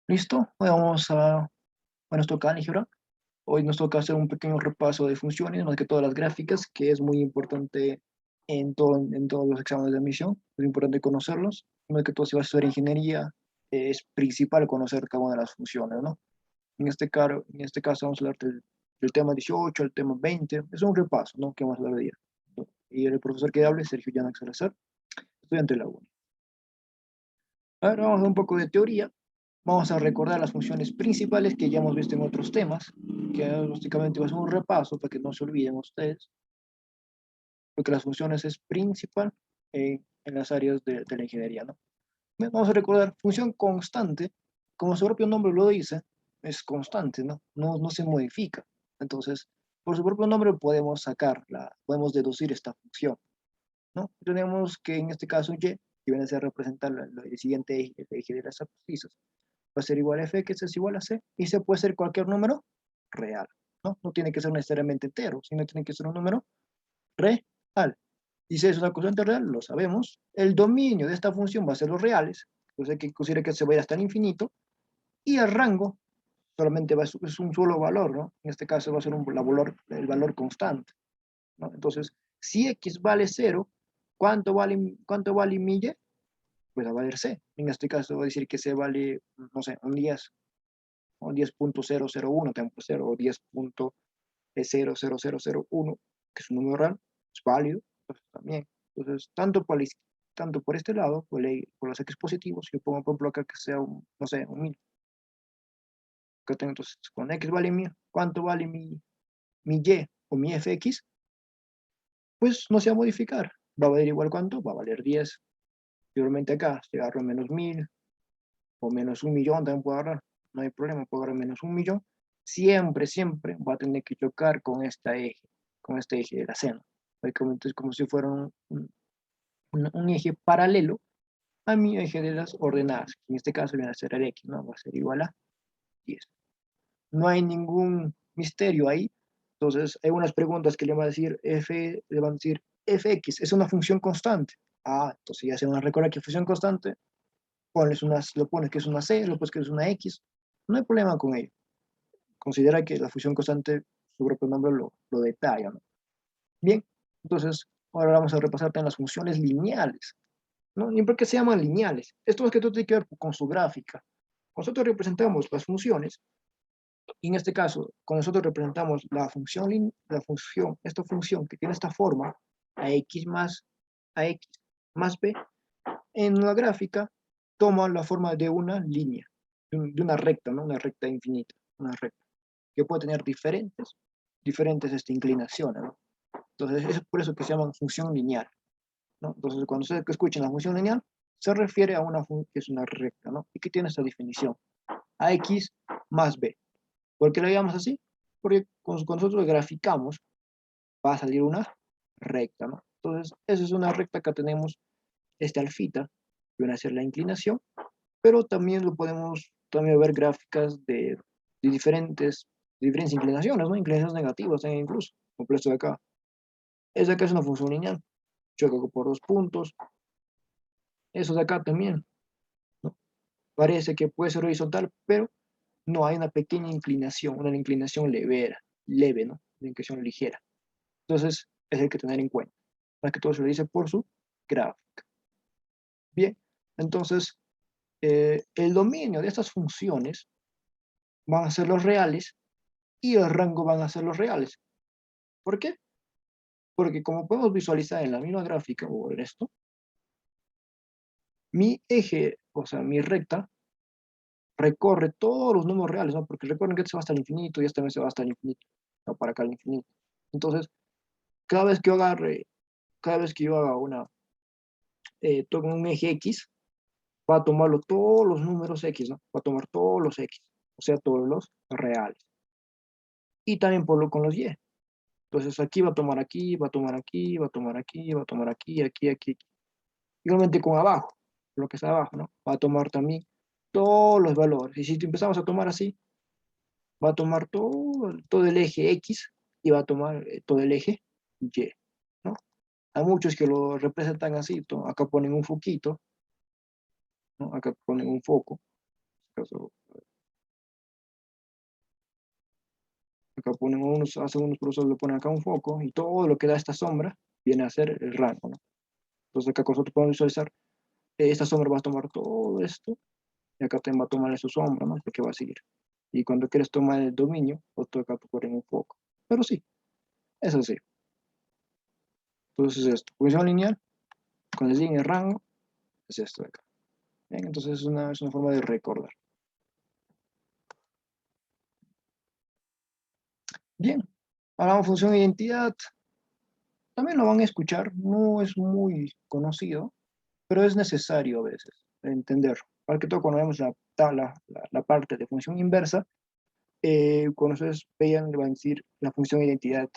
¿Listo? Hoy vamos a nuestro álgebra. Hoy nos toca hacer un pequeño repaso de funciones, más que todas las gráficas, que es muy importante en todos los exámenes de admisión. Es importante conocerlos. Más que todo, si vas a estudiar ingeniería, es principal conocer cada una de las funciones, ¿no? En este caso vamos a hablar del tema 18, el tema 20. Es un repaso, ¿no? Que vamos a hablar de día, ¿no? Y el profesor que hable es Sergio Llanak Salazar, estudiante de la UNI. Ahora vamos a ver un poco de teoría. Vamos a recordar las funciones principales que ya hemos visto en otros temas, que básicamente va a ser un repaso para que no se olviden ustedes, porque las funciones es principal en las áreas de la ingeniería, ¿no? Bien, vamos a recordar, función constante, como su propio nombre lo dice, es constante, ¿no? No se modifica. Entonces, por su propio nombre podemos deducir esta función, ¿no? Tenemos que en este caso y, que viene a ser representar el siguiente eje, el eje de las abscisas, va a ser igual a f, que es igual a c, y c puede ser cualquier número real, ¿no? No tiene que ser necesariamente entero, sino tiene que ser un número real. Y si es una constante real, lo sabemos. El dominio de esta función va a ser los reales, o sea que considera que se vaya hasta el infinito, y el rango solamente es un solo valor, ¿no? En este caso va a ser el valor constante, ¿no? Entonces, si x vale 0, ¿cuánto vale mi y? Pues va a valer c. En este caso va a decir que c vale, no sé, un 10, o 10.001, por 0, o 10.00001, que es un número real, es válido, pues también. Entonces, tanto por este lado, por los x positivos, yo pongo, por ejemplo, acá que sea, no sé, un 1000. Entonces, con x vale 1000, ¿cuánto vale mi y o mi fx? Pues no se va a modificar. Va a valer igual, ¿cuánto? Va a valer 10. Igualmente acá, si agarro menos 1000 o menos 1.000.000, también puedo agarrar. No hay problema, puedo agarrar menos 1.000.000. Siempre va a tener que chocar con este eje de la seno. Entonces, como si fuera un eje paralelo a mi eje de las ordenadas. En este caso viene a ser el x, ¿no? Va a ser igual a 10. No hay ningún misterio ahí. Entonces, hay unas preguntas que le van a decir le van a decir fx, es una función constante. Entonces ya se van a recordar que función constante, lo pones que es una c, lo pones que es una x, no hay problema con ello. Considera que la función constante, su propio nombre lo detalla, ¿no? Bien, entonces, ahora vamos a repasar también las funciones lineales, ¿no? ¿Y por qué se llaman lineales? Esto es que todo tiene que ver con su gráfica. Nosotros representamos las funciones, y en este caso, cuando nosotros representamos esta función que tiene esta forma, a x más b, en la gráfica toma la forma de una línea, de una recta, ¿no? Una recta infinita, una recta, que puede tener diferentes inclinaciones, ¿no? Entonces, es por eso que se llama función lineal, ¿no? Entonces, cuando ustedes escuchen la función lineal, se refiere a una función que es una recta, ¿no? Y que tiene esta definición, ax más b. ¿Por qué lo llamamos así? Porque cuando nosotros graficamos, va a salir una recta, ¿no? Entonces, esa es una recta que tenemos, este alfita, que viene a ser la inclinación, pero también lo podemos también ver gráficas de diferentes inclinaciones, ¿no? Inclinaciones negativas incluso, como esto de acá. Esa de acá es una función lineal, choca por dos puntos. Eso de acá también, ¿no? Parece que puede ser horizontal, pero no, hay una pequeña inclinación, una inclinación leve, ¿no? Una inclinación ligera. Entonces, es el que tener en cuenta. Más que todo se lo dice por su gráfica. Bien, entonces, el dominio de estas funciones van a ser los reales y el rango van a ser los reales. ¿Por qué? Porque como podemos visualizar en la misma gráfica o en esto, mi eje, o sea, mi recta, recorre todos los números reales, ¿no? Porque recuerden que este se va hasta el infinito y este también se va hasta el infinito, ¿no? Para acá el infinito. Entonces, cada vez que yo haga toque un eje X, va a tomarlo todos los números X, ¿no? Va a tomar todos los X, o sea, todos los reales. Y también con los Y. Entonces aquí va a tomar aquí, va a tomar aquí, va a tomar aquí, va a tomar aquí, aquí, aquí, aquí. Igualmente con abajo, lo que está abajo, ¿no? Va a tomar también todos los valores. Y si empezamos a tomar así, va a tomar todo el eje X y va a tomar todo el eje Y, ¿no? Hay muchos que lo representan así, acá ponen un foquito, ¿no? Acá ponen un foco. En este caso, acá ponen hacen unos profesores, le ponen acá un foco y todo lo que da esta sombra viene a ser el rango, ¿no? Entonces acá nosotros podemos visualizar, esta sombra va a tomar todo esto y acá también va a tomar su sombra, ¿no? Porque va a seguir. Y cuando quieres tomar el dominio, pues tú acá ponen un foco. Pero sí, es así. Entonces esto, función lineal, cuando llega el rango, es esto de acá. Bien, entonces es una forma de recordar. Bien, ahora la función identidad, también lo van a escuchar, no es muy conocido, pero es necesario a veces entender. Para que todo cuando vemos la tabla, la parte de función inversa, cuando ustedes vean, le van a decir la función identidad,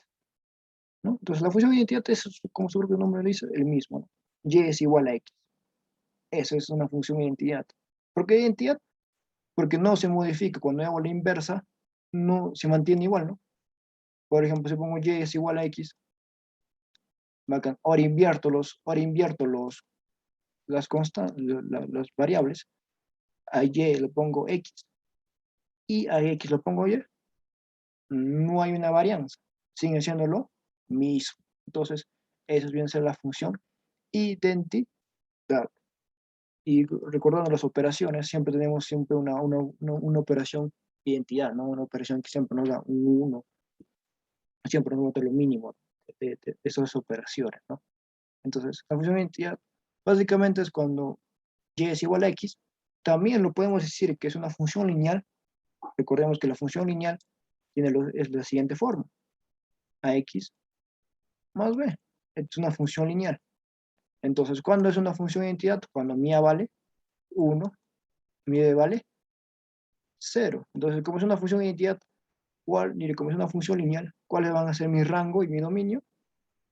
¿no? Entonces la función identidad es, como su propio nombre lo dice, el mismo, ¿no? Y es igual a x. Eso es una función identidad. ¿Por qué identidad? Porque no se modifica. Cuando hago la inversa, no se mantiene igual, ¿no? Por ejemplo, si pongo y es igual a x, bacán. Ahora invierto las variables. A y le pongo x y a x le pongo y. No hay una varianza. Sigue siendo lo mismo. Entonces, eso viene a ser la función identidad. Y recordando las operaciones, siempre tenemos siempre una operación identidad, ¿no? Una operación que siempre nos da un 1, siempre nos da lo mínimo de esas operaciones, ¿no? Entonces, la función identidad básicamente es cuando y es igual a x, también lo podemos decir que es una función lineal. Recordemos que la función lineal es la siguiente forma, ax más b, es una función lineal. Entonces, ¿cuándo es una función identidad? Cuando mi a vale 1, mi b vale 0. Entonces, como es una función identidad, como es una función lineal, ¿cuáles van a ser mi rango y mi dominio?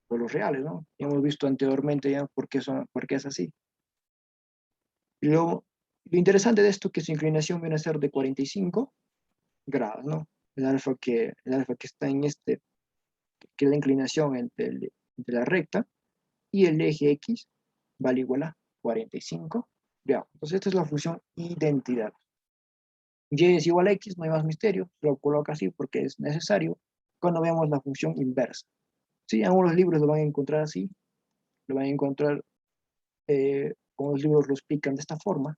Pues los reales, ¿no? Ya hemos visto anteriormente ya por qué es así. Y luego, lo interesante de esto es que su inclinación viene a ser de 45 grados, ¿no? El alfa que está en que es la inclinación entre la recta y el eje X vale igual a 45 grados. Entonces, esta es la función identidad. Y es igual a X, no hay más misterio, lo coloco así porque es necesario cuando veamos la función inversa. Sí, en algunos libros lo van a encontrar así, lo van a encontrar, como los libros lo explican de esta forma,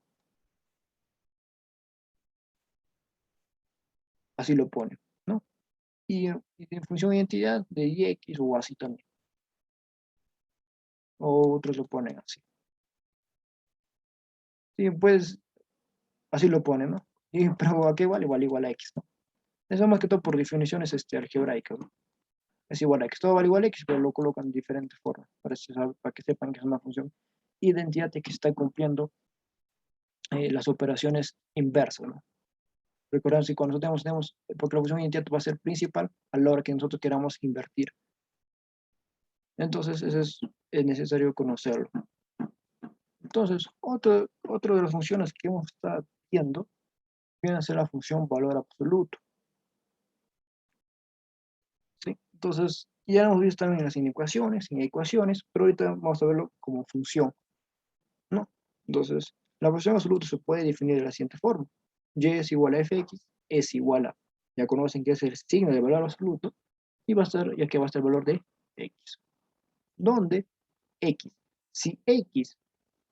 así lo ponen, ¿no? Y de función identidad de X o así también, o otros lo ponen así. Sí, pues así lo ponen, ¿no? Pero ¿a qué igual? Igual a X, ¿no? Eso más que todo por definiciones algebraicas, ¿no? Es igual a X, todo vale igual a X, pero lo colocan de diferentes formas, para que sepan que es una función identidad y que está cumpliendo las operaciones inversas, ¿no? Recordemos que cuando nosotros porque la función identidad va a ser principal a la hora que nosotros queramos invertir. Entonces, eso es necesario conocerlo. Entonces, otro de las funciones que hemos estado viendo viene a ser la función valor absoluto, ¿sí? Entonces, ya hemos visto también las inecuaciones, pero ahorita vamos a verlo como función, ¿no? Entonces, la función absoluta se puede definir de la siguiente forma. Y es igual a fx, es igual a, ya conocen que es el signo de valor absoluto, y va a estar, ya que va a estar el valor de x. Donde x, si x,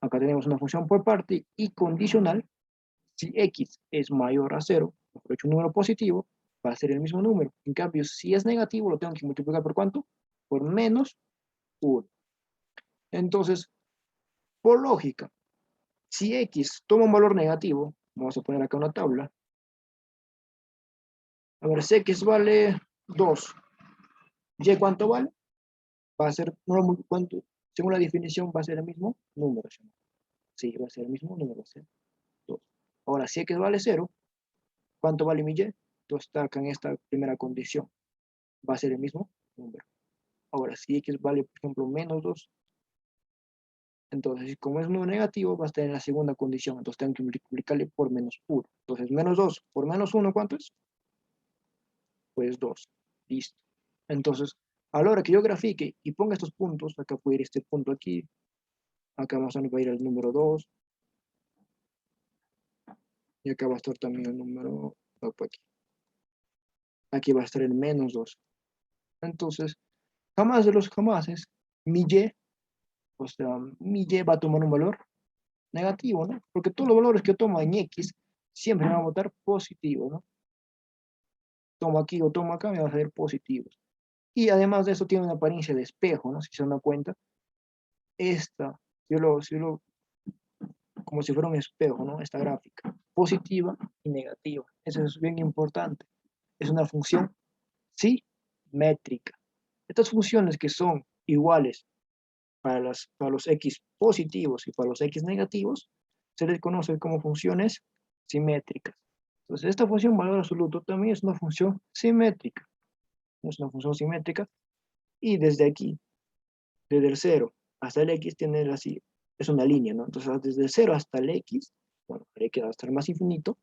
acá tenemos una función por parte y condicional, si x es mayor a 0, mejor dicho, un número positivo, va a ser el mismo número. En cambio, si es negativo, lo tengo que multiplicar por ¿cuánto? Por menos 1. Entonces, por lógica, si x toma un valor negativo, vamos a poner acá una tabla, a ver, si x vale 2, y ¿cuánto vale? Va a ser, no, ¿cuánto? Según la definición, va a ser el mismo número. Sí, va a ser el mismo número, va a ser 2. Ahora, si x vale 0, ¿cuánto vale mi y? Entonces está acá en esta primera condición, va a ser el mismo número. Ahora, si x vale, por ejemplo, menos 2, entonces como es número negativo, va a estar en la segunda condición, entonces tengo que multiplicarle por menos 1. Entonces, menos 2 por menos 1, ¿cuánto es? Pues 2. Listo. Entonces, a la hora que yo grafique y ponga estos puntos, acá puede ir este punto aquí, acá más o menos va a ir el número 2, Y acá va a estar también el número, aquí. Aquí va a estar el menos 2. Entonces, jamás de los jamases, mi y, o sea, mi y va a tomar un valor negativo, ¿no? Porque todos los valores que toma en x siempre van a votar positivo, ¿no? Tomo aquí o tomo acá, me van a salir positivos. Y además de eso tiene una apariencia de espejo, ¿no? Si se dan cuenta, esta, si lo como si fuera un espejo, ¿no? Esta gráfica, positiva y negativa. Eso es bien importante. Es una función simétrica. Estas funciones que son iguales para los x positivos y para los x negativos, se les conoce como funciones simétricas. Entonces, esta función valor absoluto también es una función simétrica. Es una función simétrica y desde aquí, desde el 0 hasta el x, tiene así, es una línea, ¿no? Entonces, desde el 0 hasta el x, bueno, el x hasta el más infinito,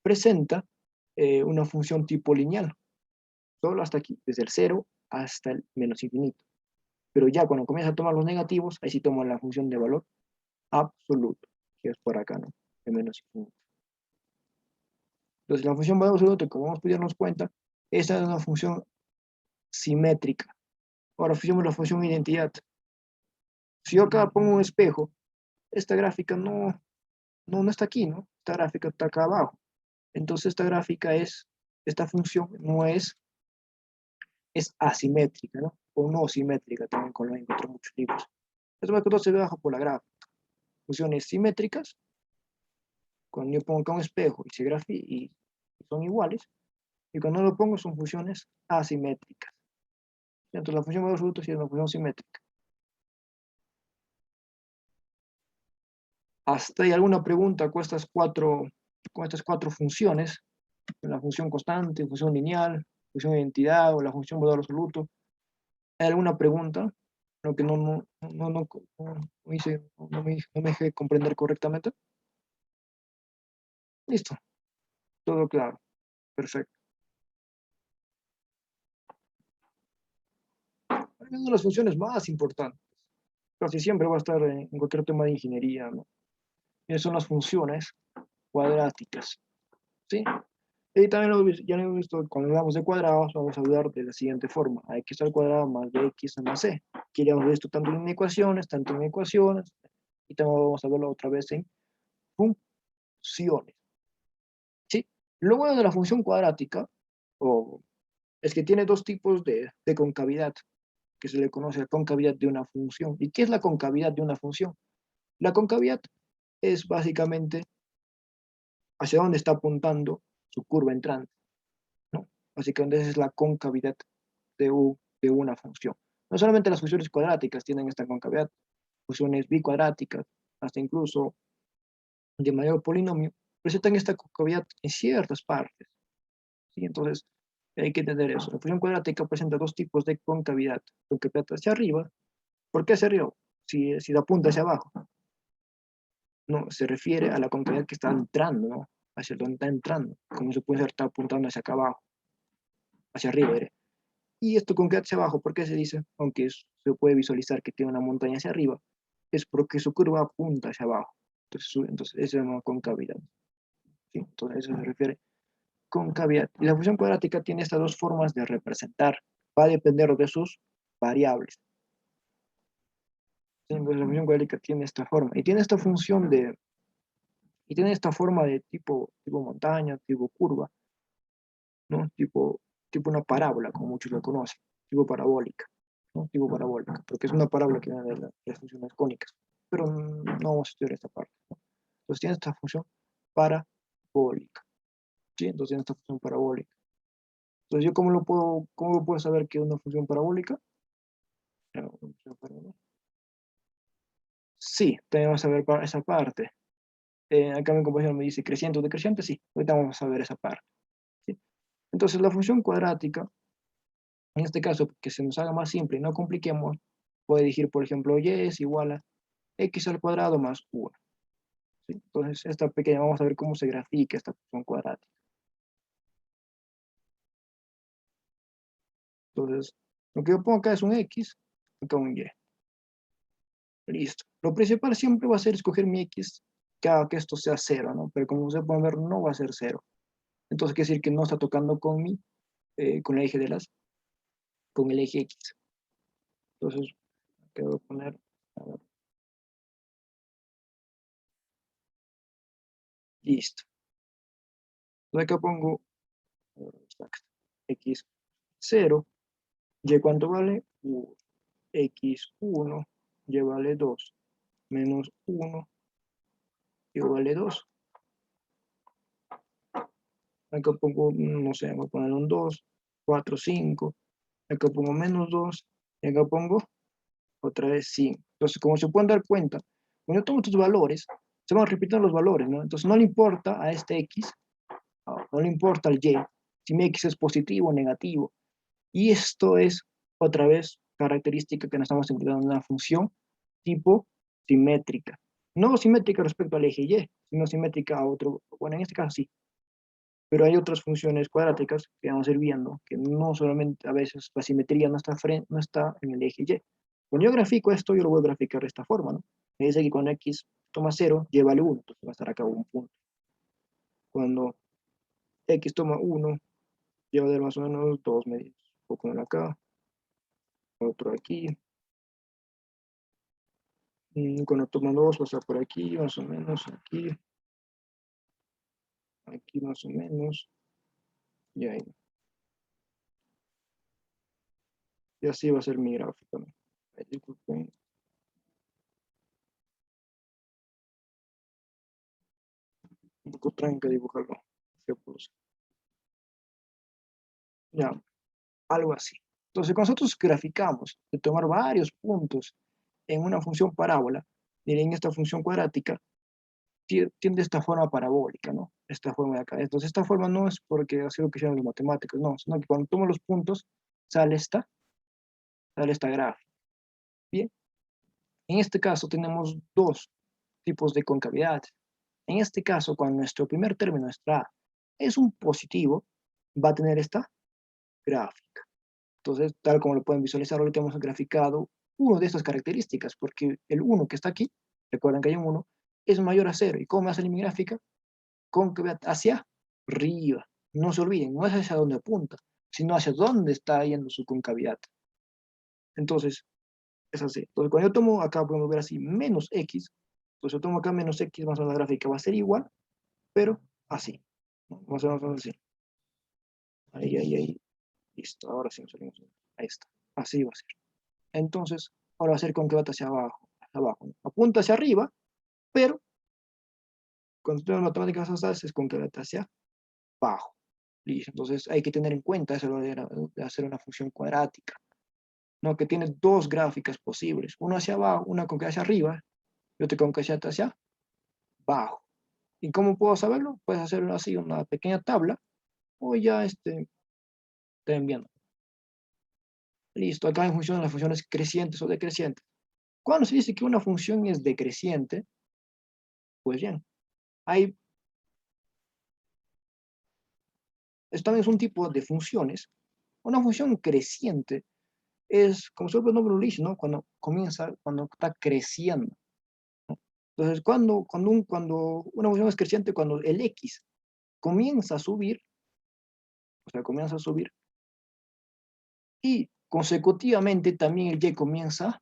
presenta una función tipo lineal, solo hasta aquí, desde el 0 hasta el menos infinito. Pero ya cuando comienza a tomar los negativos, ahí sí toma la función de valor absoluto, que es por acá, ¿no? De menos infinito. Entonces, la función valor absoluto, como vamos a darnos cuenta, esta es una función simétrica. Ahora fijemos la función identidad. Si yo acá pongo un espejo, esta gráfica no está aquí, ¿no? Esta gráfica está acá abajo. Entonces, esta función no es asimétrica, ¿no? O no simétrica, también con lo encuentro en muchos libros. Eso más que todo se ve abajo por la gráfica. Funciones simétricas, cuando yo pongo acá un espejo y son iguales, y cuando no lo pongo son funciones asimétricas. Entonces, la función valor absoluto sí es una función simétrica. ¿Hasta hay alguna pregunta con estas cuatro funciones? La función constante, función lineal, función de identidad o la función valor absoluto. ¿Hay alguna pregunta? Lo que no me dejé comprender correctamente. Listo, todo claro, perfecto. Hay una de las funciones más importantes, casi siempre va a estar en cualquier tema de ingeniería, ¿no? Y son las funciones cuadráticas, ¿sí? Y también ya lo hemos visto, cuando hablamos de cuadrados, vamos a hablar de la siguiente forma: a x al cuadrado más bx más c. Aquí ya hemos visto tanto en ecuaciones, y también vamos a verlo otra vez en funciones. ¿Sí? Lo bueno de la función cuadrática es que tiene dos tipos de concavidad, que se le conoce la concavidad de una función. ¿Y qué es la concavidad de una función? La concavidad es básicamente hacia dónde está apuntando su curva entrante, ¿no? Básicamente esa es la concavidad de una función. No solamente las funciones cuadráticas tienen esta concavidad, funciones bicuadráticas, hasta incluso de mayor polinomio, presentan esta concavidad en ciertas partes, ¿sí? Entonces, hay que entender eso. La función cuadrática presenta dos tipos de concavidad: concavidad hacia arriba. ¿Por qué hacia arriba? Si la apunta hacia abajo, no, se refiere a la concavidad que está entrando, ¿no? Hacia donde está entrando, como se puede estar apuntando hacia acá abajo, hacia arriba, ¿eh? Y esto concavidad hacia abajo, ¿por qué se dice? Aunque se puede visualizar que tiene una montaña hacia arriba, es porque su curva apunta hacia abajo. Entonces eso es una concavidad, ¿sí? Entonces eso se refiere concavidad. Y la función cuadrática tiene estas dos formas de representar. Va a depender de sus variables. Entonces la función cuadrática tiene esta forma. Y tiene esta forma de tipo montaña, tipo curva, ¿no? Tipo una parábola, como muchos lo conocen. Tipo parabólica, ¿no? Tipo parabólica, porque es una parábola que viene de las funciones cónicas. Pero no vamos a estudiar esta parte, ¿no? Entonces tiene esta función parabólica, ¿sí? Entonces tiene esta función parabólica. Entonces, ¿yo cómo lo puedo saber que es una función parabólica? Sí, tenemos que saber esa parte. Acá mi compañero me dice creciente o decreciente, sí. Ahorita vamos a ver esa parte, ¿sí? Entonces, la función cuadrática, en este caso, que se nos haga más simple y no compliquemos, puede decir, por ejemplo, y es igual a x al cuadrado más 1. ¿Sí? Entonces, esta pequeña, vamos a ver cómo se grafica esta función cuadrática. Entonces, lo que yo pongo acá es un x, acá un y. Listo. Lo principal siempre va a ser escoger mi x que haga que esto sea cero, ¿no? Pero como ustedes pueden ver, no va a ser cero. Entonces quiere decir que no está tocando con el eje con el eje X. Entonces, ¿qué voy a poner? A ver, listo. Entonces acá pongo X 0, Y ¿cuánto vale? X1, Y vale 2, menos 1, Y vale 2. Acá pongo, no sé, voy a poner un 2, 4, 5. Acá pongo menos 2, y acá pongo otra vez 5. Entonces, como se pueden dar cuenta, cuando yo tomo estos valores, se van repitiendo los valores, ¿no? Entonces, no le importa a este X, no le importa al Y, si mi X es positivo o negativo. Y esto es, otra vez, característica que nos estamos implementando en una función tipo simétrica. No simétrica respecto al eje Y, sino simétrica a otro, bueno, en este caso sí, pero hay otras funciones cuadráticas que vamos a ir viendo, que no solamente a veces la simetría no está en el eje Y. Cuando yo grafico esto, yo lo voy a graficar de esta forma, ¿no? Me dice que cuando X toma 0, Y vale 1, entonces va a estar acá un punto. Cuando X toma 1, Y va a dar más o menos 2 medios. Voy a poner acá, otro aquí. Cuando toma 2, va a estar por aquí, más o menos, aquí más o menos, y ahí. Y así va a ser mi gráfico, ¿no? Disculpen. Un poco tranca dibujarlo. Ya, algo así. Entonces, cuando nosotros graficamos de tomar varios puntos en una función parábola, en esta función cuadrática, tiene esta forma parabólica, ¿no? Esta forma de acá. Entonces, esta forma no es porque ha sido lo que hicieron los matemáticos, no, sino que cuando tomo los puntos, sale esta gráfica. Bien, en este caso tenemos dos tipos de concavidad. En este caso, cuando nuestro primer término, nuestra A, es un positivo, va a tener esta gráfica. Entonces, tal como lo pueden visualizar, ahorita hemos graficado uno de estas características, porque el 1 que está aquí, recuerden que hay un 1, es mayor a 0. ¿Y cómo me hace mi gráfica? Cóncava hacia arriba. No se olviden, no es hacia donde apunta, sino hacia dónde está yendo su concavidad. Entonces, es así. Entonces, cuando yo tomo acá, podemos ver así, menos x, entonces yo tomo acá menos x, más o menos la gráfica va a ser igual, pero así. ¿No? Más o menos así. Ahí. Listo, ahora sí nos salimos. Ahí está. Así va a ser. Entonces, ahora va a ser concavata hacia abajo, ¿no? Apunta hacia arriba, pero cuando tenemos matemáticas avanzadas es concavata hacia abajo. Listo, entonces hay que tener en cuenta eso de hacer una función cuadrática, ¿no? Que tiene dos gráficas posibles, una hacia abajo, una concavata hacia arriba, y otra concavata hacia abajo. ¿Y cómo puedo saberlo? Puedes hacer así una pequeña tabla, o ya estén viendo. Listo, acá en función de las funciones crecientes o decrecientes. Cuando se dice que una función es decreciente, pues bien, hay, esto también es un tipo de funciones. Una función creciente es, como su propio nombre lo dice, ¿no? Cuando está creciendo. Entonces, cuando una función es creciente, cuando el x comienza a subir, o sea, comienza a subir, y consecutivamente también el y comienza a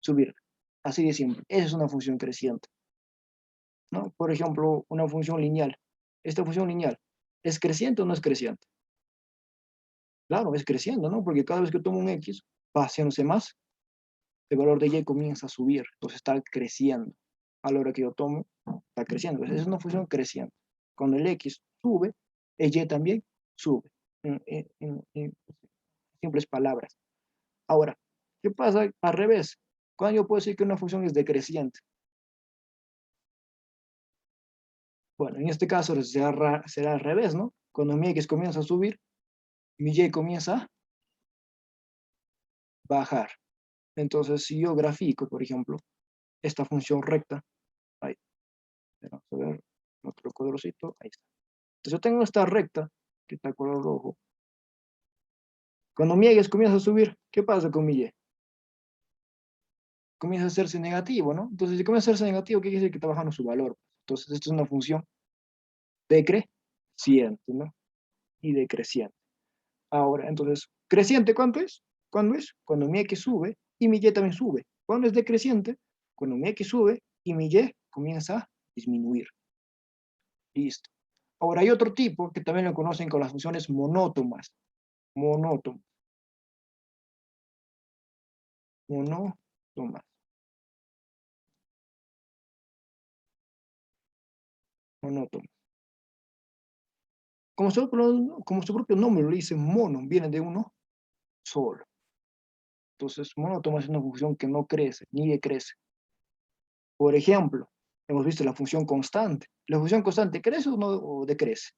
subir. Así de simple. Esa es una función creciente, ¿no? Por ejemplo, una función lineal. Esta función lineal, ¿es creciente o no es creciente? Claro, es creciendo, ¿no? Porque cada vez que tomo un x, va haciéndose más, el valor de y comienza a subir, entonces está creciendo. A la hora que yo tomo, está creciendo. Es una función creciente. Cuando el x sube, el y también sube. En simples palabras. Ahora, ¿qué pasa al revés? Cuando yo puedo decir que una función es decreciente. Bueno, en este caso será al revés, ¿no? Cuando mi x comienza a subir, mi y comienza a bajar. Entonces, si yo grafico, por ejemplo, esta función recta, ahí, vamos a ver, otro colorcito, ahí está. Entonces yo tengo esta recta, que está color rojo. Cuando mi x comienza a subir, ¿qué pasa con mi y? comienza a hacerse negativo, ¿no? Entonces, si comienza a hacerse negativo, ¿qué quiere decir? Que está bajando su valor. Entonces, esto es una función decreciente, ¿no? Y decreciente. Ahora, entonces, creciente, ¿cuánto es? ¿Cuándo es? Cuando mi X sube y mi Y también sube. ¿Cuándo es decreciente? Cuando mi X sube y mi Y comienza a disminuir. Listo. Ahora, hay otro tipo que también lo conocen con las funciones monótonas. Monótonas. Monótonas. Monótonas. Como su propio nombre lo dice, mono, viene de uno solo. Entonces, monótono es una función que no crece ni decrece. Por ejemplo, hemos visto la función constante. ¿La función constante crece o, no, o decrece?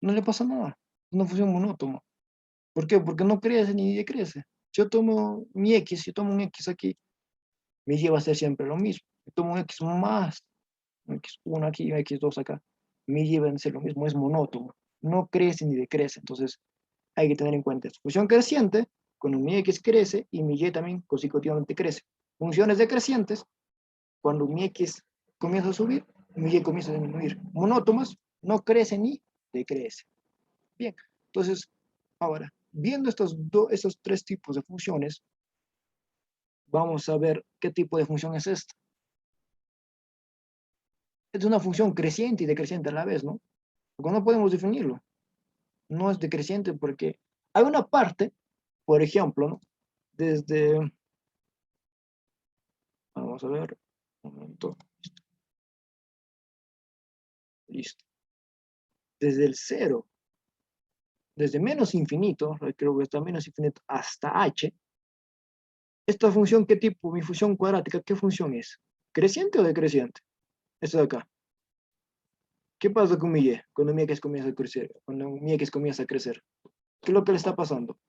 No le pasa nada. Es una función monótona. ¿Por qué? Porque no crece ni decrece. Si yo tomo mi X, si yo tomo un X aquí, mi Y va a ser siempre lo mismo. Si tomo un X más, un X1 aquí y un X2 acá, mi Y va a ser lo mismo, es monótono. No crece ni decrece. Entonces, hay que tener en cuenta esto. Función creciente, cuando mi X crece y mi Y también consecutivamente crece. Funciones decrecientes, cuando mi X comienza a subir, mi Y comienza a disminuir. Monótonas, no crece ni decrece. Bien, entonces, ahora, viendo estos tres tipos de funciones, vamos a ver qué tipo de función es esta. Es una función creciente y decreciente a la vez, ¿no? Porque no podemos definirlo. No es decreciente porque hay una parte, por ejemplo, ¿no? Desde, vamos a ver, un momento, listo. Desde el cero, desde menos infinito, creo que está menos infinito, hasta h, esta función, ¿qué tipo? Mi función cuadrática, ¿qué función es? ¿Creciente o decreciente? Esto de acá. ¿Qué pasa con mi y? Cuando mi x comienza a crecer, cuando mi x comienza a crecer. ¿Qué es lo que le está pasando?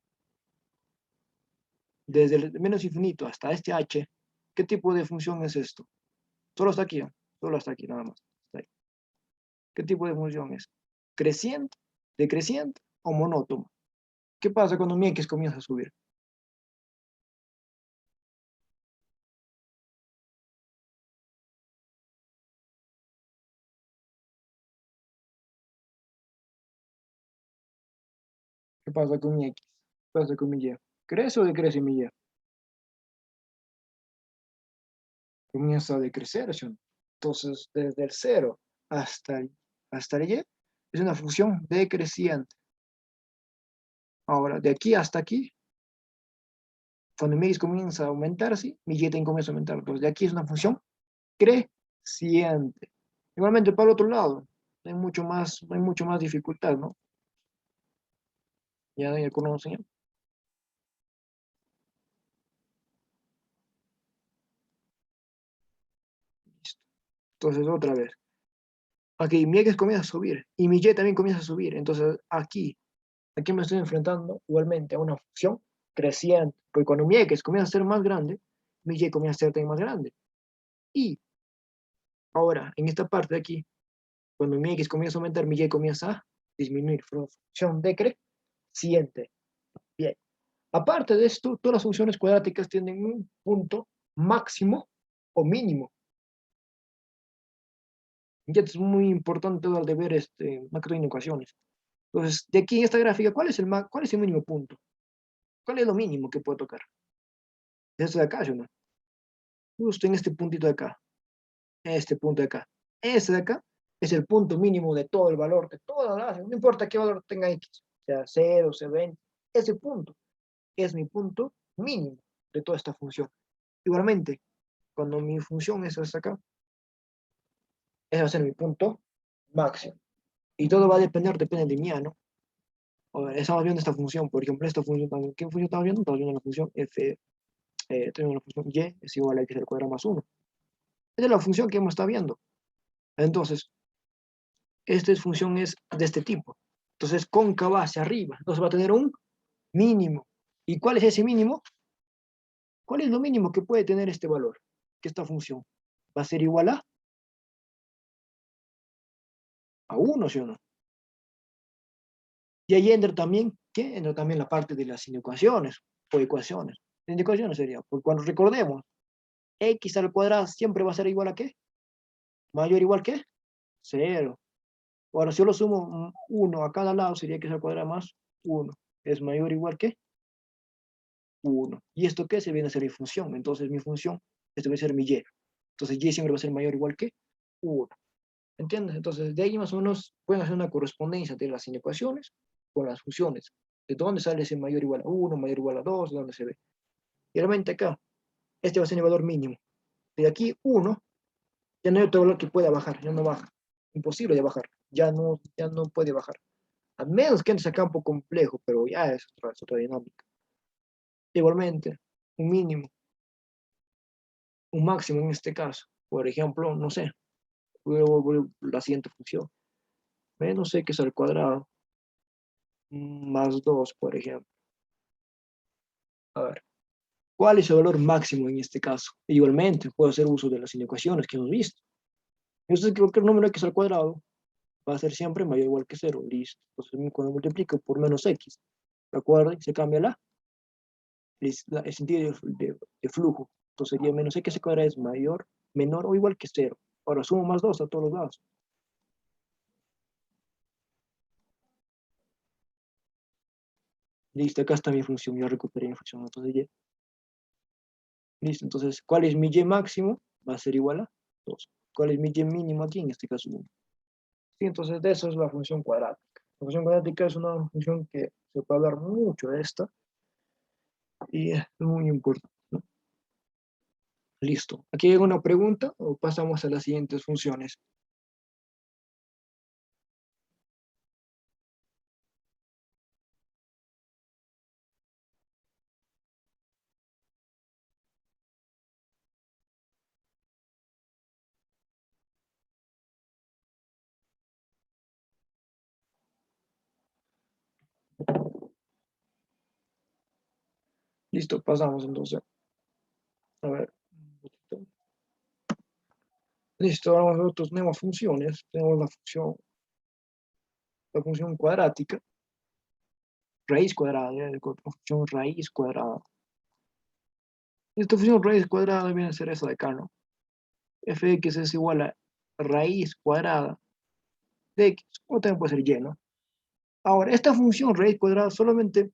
Desde el menos infinito hasta este h, ¿qué tipo de función es esto? Solo hasta aquí, ¿no? Solo hasta aquí nada más. Hasta ahí. ¿Qué tipo de función es? ¿Creciente, decreciente o monótono? ¿Qué pasa cuando mi x comienza a subir? ¿Qué pasa con mi x? ¿Qué pasa con mi y? ¿Crece o decrece mi y? Comienza a decrecer, ¿sí? Entonces, desde el cero hasta el y es una función decreciente. Ahora, de aquí hasta aquí, cuando mi x comienza a aumentar, ¿sí? Mi y también comienza a aumentar. Entonces, de aquí es una función creciente. Igualmente, para el otro lado, hay mucho más dificultad, ¿no? Ya conocen, ¿ya? Listo. Entonces, otra vez. Aquí mi x comienza a subir y mi y también comienza a subir. Entonces, aquí me estoy enfrentando igualmente a una función creciente. Porque cuando mi x comienza a ser más grande, mi y comienza a ser también más grande. Y ahora, en esta parte de aquí, cuando mi x comienza a aumentar, mi y comienza a disminuir. Función decreciente. Bien. Aparte de esto, todas las funciones cuadráticas tienen un punto máximo o mínimo. Y esto es muy importante al de ver macro en ecuaciones. Entonces, de aquí en esta gráfica, ¿cuál es el mínimo punto? ¿Cuál es lo mínimo que puedo tocar? Este de acá, ¿sí o no? Justo en este puntito de acá. Este punto de acá. Este de acá es el punto mínimo de todo el valor, de toda la base. No importa qué valor tenga X, sea 0, sea 20. Ese punto es mi punto mínimo de toda esta función. Igualmente, cuando mi función es hasta acá, ese va a ser mi punto máximo. Y todo va a depende de mi A, ¿no? Estamos viendo esta función, por ejemplo, esta función también. ¿Qué función estamos viendo? Estamos viendo la función f, tenemos la función y es igual a x al cuadrado más 1. Esa es la función que hemos estado viendo. Entonces, esta función es de este tipo. Entonces, cóncava hacia arriba. Entonces va a tener un mínimo. ¿Y cuál es ese mínimo? ¿Cuál es lo mínimo que puede tener este valor? Que esta función va a ser igual a 1, ¿sí o no? Y ahí entra también, ¿qué? Entra también la parte de las inecuaciones o ecuaciones. La indicación sería, porque cuando recordemos, x al cuadrado siempre va a ser igual a ¿qué? Mayor o igual que 0. Ahora, si yo lo sumo 1 a cada lado, sería x al cuadrado más 1. Es mayor o igual que 1. ¿Y esto qué? Se viene a ser mi función. Entonces, mi función, esto va a ser mi y. Entonces, y siempre va a ser mayor o igual que 1. ¿Entiendes? Entonces, de ahí más o menos pueden hacer una correspondencia de las inecuaciones con las funciones. ¿De dónde sale ese mayor o igual a 1, mayor o igual a 2? ¿De dónde se ve? Y realmente acá, este va a ser el valor mínimo. De aquí 1, ya no hay otro valor que pueda bajar, ya no baja. Imposible de bajar, ya no puede bajar. A menos que entres a campo complejo, pero ya es otra dinámica. Igualmente, un mínimo, un máximo en este caso. Por ejemplo, no sé, la siguiente función. Menos x al cuadrado más 2, por ejemplo. A ver, ¿cuál es el valor máximo en este caso? Igualmente, puedo hacer uso de las inecuaciones que hemos visto. Yo sé que cualquier número x al cuadrado va a ser siempre mayor o igual que 0. Listo. Entonces, cuando multiplico por menos x, recuerden, se cambia el sentido de flujo. Entonces sería menos x al cuadrado es mayor, menor o igual que 0. Ahora sumo más 2 a todos los lados. Listo, acá está mi función. Ya recuperé mi función. Entonces, y. Listo, entonces, ¿cuál es mi y máximo? Va a ser igual a 2. ¿Cuál es mi y mínimo aquí? En este caso, 1. Sí, entonces de eso es la función cuadrática. La función cuadrática es una función que se puede hablar mucho de esta y es muy importante, ¿no? Listo. ¿Aquí hay alguna pregunta o pasamos a las siguientes funciones? Listo, pasamos entonces. A ver. Un poquito. Listo, ahora nosotros tenemos funciones. Tenemos la función cuadrática, raíz cuadrada, ¿ya? La función raíz cuadrada. Esta función raíz cuadrada viene a ser esa de acá, ¿no? Fx es igual a raíz cuadrada de x, o también puede ser y, ¿no? Ahora, esta función raíz cuadrada solamente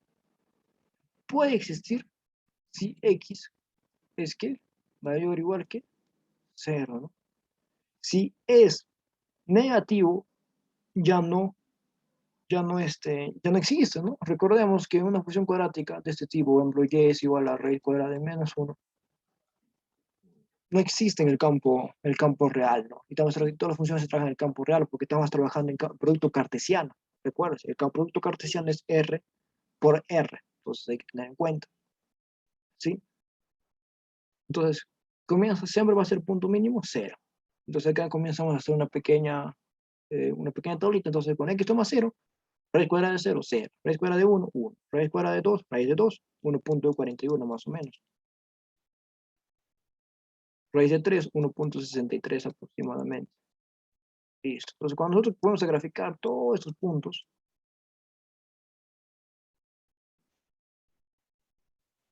puede existir si x es que mayor o igual que 0, ¿no? Si es negativo, ya no, ya no existe, ¿no? Recordemos que una función cuadrática de este tipo, por ejemplo, y es igual a raíz cuadrada de menos 1, no existe en el campo real, ¿no? Y todas las funciones se trabajan en el campo real porque estamos trabajando en producto cartesiano. ¿Recuerdas? El producto cartesiano es R por R. Entonces hay que tener en cuenta. ¿Sí? Entonces, siempre va a ser punto mínimo 0. Entonces acá comenzamos a hacer una pequeña tablita. Entonces con x toma 0, raíz cuadrada de 0, 0. Raíz cuadrada de 1, 1. Raíz cuadrada de 2, raíz de 2, 1.41 más o menos. Raíz de 3, 1.63 aproximadamente. Listo. Entonces, cuando nosotros podemos graficar todos estos puntos,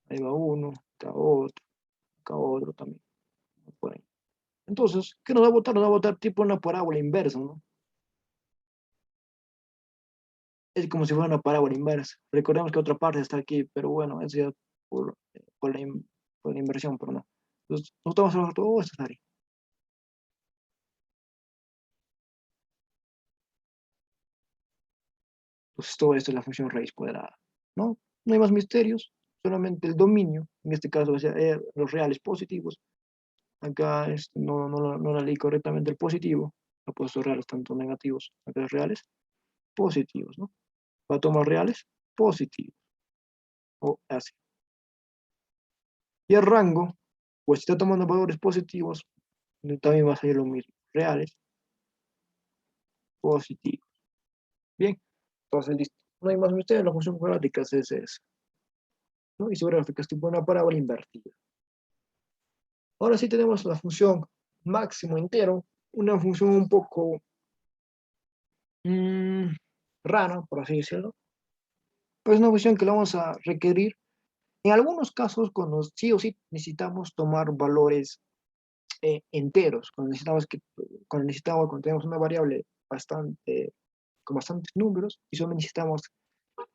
ahí va uno, acá otro también. Por ahí. Entonces, ¿qué nos va a botar? Nos va a botar tipo una parábola inversa, ¿no? Es como si fuera una parábola inversa. Recordemos que otra parte está aquí, pero bueno, es ya por por la inversión, pero no. Entonces, nosotros vamos a hacer todo esto área. Entonces, todo esto es la función raíz cuadrada, ¿no? No hay más misterios, solamente el dominio, en este caso, o sea, los reales positivos. Acá no la leí correctamente el positivo, no he puesto reales tanto negativos, acá es reales positivos, ¿no? Va a tomar reales positivos, o así. Y el rango, pues si está tomando valores positivos, también va a ser lo mismo, reales positivos. Bien, entonces listo. No hay más misterio, la función cuadrática es esa, ¿no? Y su gráfica es tipo una parábola invertida. Ahora sí tenemos la función máximo entero, una función un poco mmm, rara, por así decirlo. Pues una función que la vamos a requerir En algunos casos, cuando sí o sí necesitamos tomar valores enteros, cuando tenemos una variable con bastantes números y solo necesitamos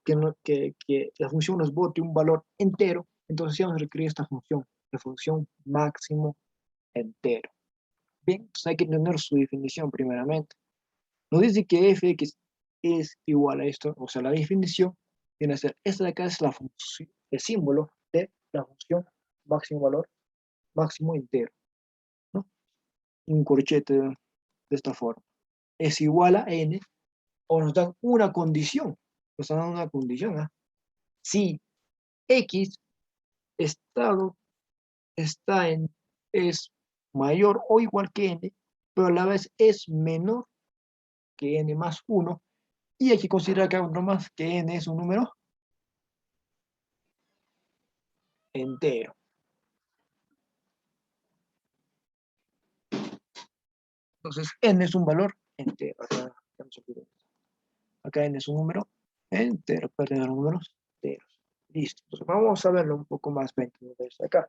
que la función nos bote un valor entero, entonces sí vamos a requerir esta función, la función máximo entero. Bien, pues hay que tener su definición primeramente. Nos dice que f(x) es igual a esto, o sea, la definición viene a ser, esta de acá es la función, el símbolo de la función máximo valor, máximo entero, ¿no? Un corchete de esta forma. Es igual a n, o nos dan una condición, nos dan una condición, ¿ah? Si x estado es mayor o igual que n, pero a la vez es menor que n más 1, y hay que considerar que otro más, que n es un número entero. Entonces, n es un valor entero. Acá n es un número entero, perdón, los números enteros. Listo. Entonces, vamos a verlo un poco más desde acá.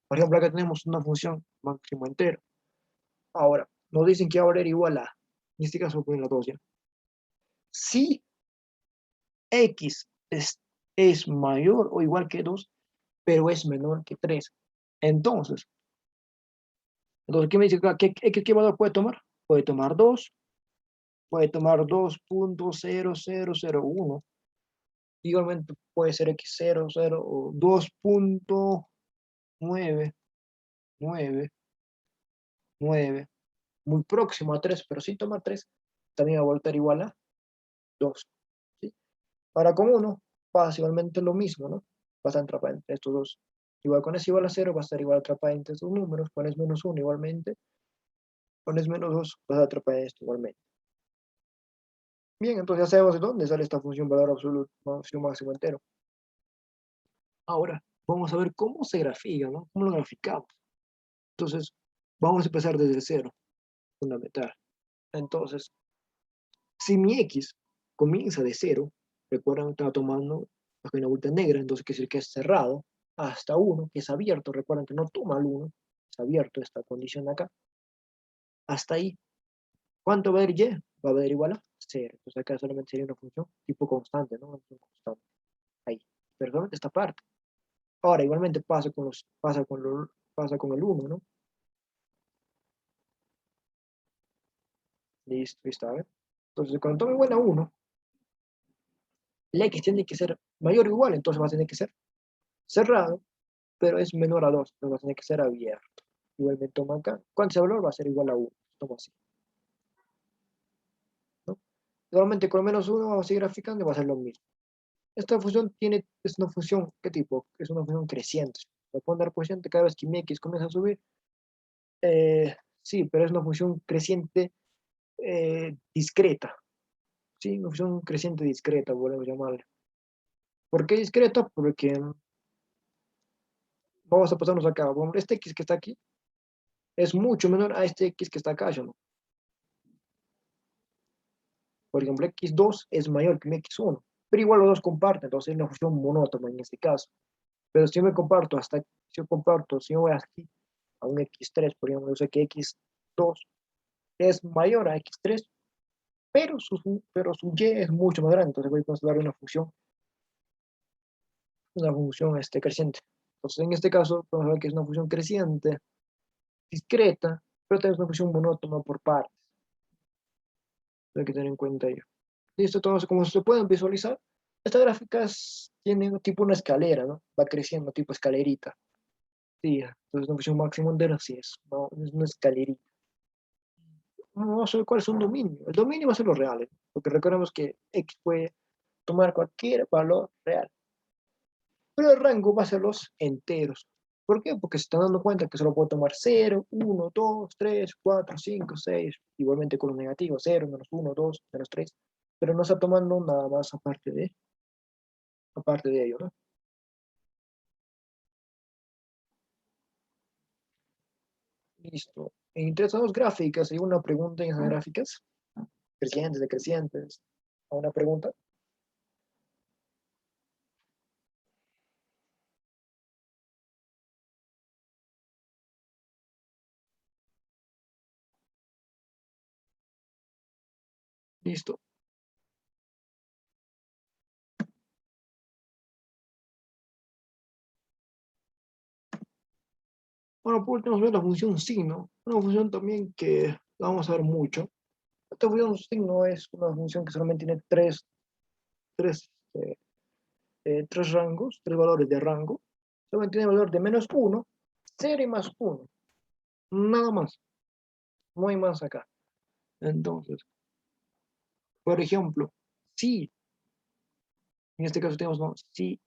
Por ejemplo, acá tenemos una función máximo entero. Ahora, nos dicen que va a valer igual a, en este caso, ponen la 2 ya. Si x es mayor o igual que 2, pero es menor que 3. Entonces, ¿qué me dice acá? ¿Qué valor puede tomar? Puede tomar 2, puede tomar 2.0001. Igualmente puede ser x00 o 2.999, muy próximo a 3, pero si toma 3, también va a volver igual a 2. ¿Sí? Ahora con 1 pasa igualmente lo mismo, ¿no? Va a estar atrapada entre estos dos. Igual con s igual a 0, va a estar igual atrapada entre estos números. Pones menos 1 igualmente. Pones menos 2, vas a atrapar esto igualmente. Bien, entonces ya sabemos de dónde sale esta función valor absoluto, función máximo entero. Ahora, vamos a ver cómo se grafica, ¿no? ¿Cómo lo graficamos? Entonces, vamos a empezar desde cero, fundamental. Entonces, si mi x comienza de 0, recuerdan que estaba tomando bajo una vuelta negra, entonces quiere decir que es cerrado, hasta 1, que es abierto, recuerdan que no toma el 1, es abierto esta condición de acá, hasta ahí. ¿Cuánto va a haber y? Va a haber igual a 0. Entonces acá solamente sería una función tipo constante, ¿no? Una función constante. Ahí. Pero solamente esta parte. Ahora, igualmente pasa con el 1, ¿no? Listo, ahí está, ¿eh? Entonces, cuando tome igual a 1, el x tiene que ser mayor o igual, entonces va a tener que ser cerrado, pero es menor a 2, entonces va a tener que ser abierto. Igualmente toma acá. ¿Cuánto ese valor? Va a ser igual a 1. Toma así, ¿no? Normalmente con menos 1 vamos a seguir graficando y va a ser lo mismo. Esta función es una función, ¿qué tipo? Es una función creciente. La puedo dar creciente cada vez que mi x comienza a subir. Sí, pero es una función creciente discreta. Sí, una función creciente discreta, podemos llamarla. ¿Por qué discreta? Porque vamos a pasarnos acá. Bueno, este x que está aquí es mucho menor a este x que está acá, ¿no? Por ejemplo, x2 es mayor que mi x1, pero igual los dos comparten, entonces es una función monótona en este caso. Pero si yo me comparto si yo voy aquí a un x3, por ejemplo, yo sé que x2 es mayor a x3, pero su y es mucho más grande, entonces voy a considerar una función creciente. Entonces, en este caso, podemos ver que es una función creciente, discreta, pero también es una función monótona por partes. Hay que tener en cuenta ello. Listo, entonces, como se pueden visualizar, estas gráficas tienen tipo una escalera, ¿no? Va creciendo tipo escalerita. Sí, entonces una función máximo entero sí es una escalerita. No sé cuál es un dominio. El dominio va a ser los reales, porque recordemos que x puede tomar cualquier valor real. Pero el rango va a ser los enteros. ¿Por qué? Porque se están dando cuenta que solo puede tomar 0, 1, 2, 3, 4, 5, 6, igualmente con los negativos, 0, menos 1, 2, menos 3, pero no está tomando nada más aparte de ello, ¿no? Listo. Entre esas dos gráficas, hay una pregunta en esas gráficas, crecientes, decrecientes, a una pregunta. Listo. Bueno, por último, vamos a ver la función signo, una función también que la vamos a ver mucho. Esta función signo es una función que solamente tiene tres, tres rangos, tres valores de rango. Solamente tiene valor de -1, 0 y +1. Nada más. No hay más acá. Entonces, por ejemplo, si, en este caso tenemos, ¿no? Si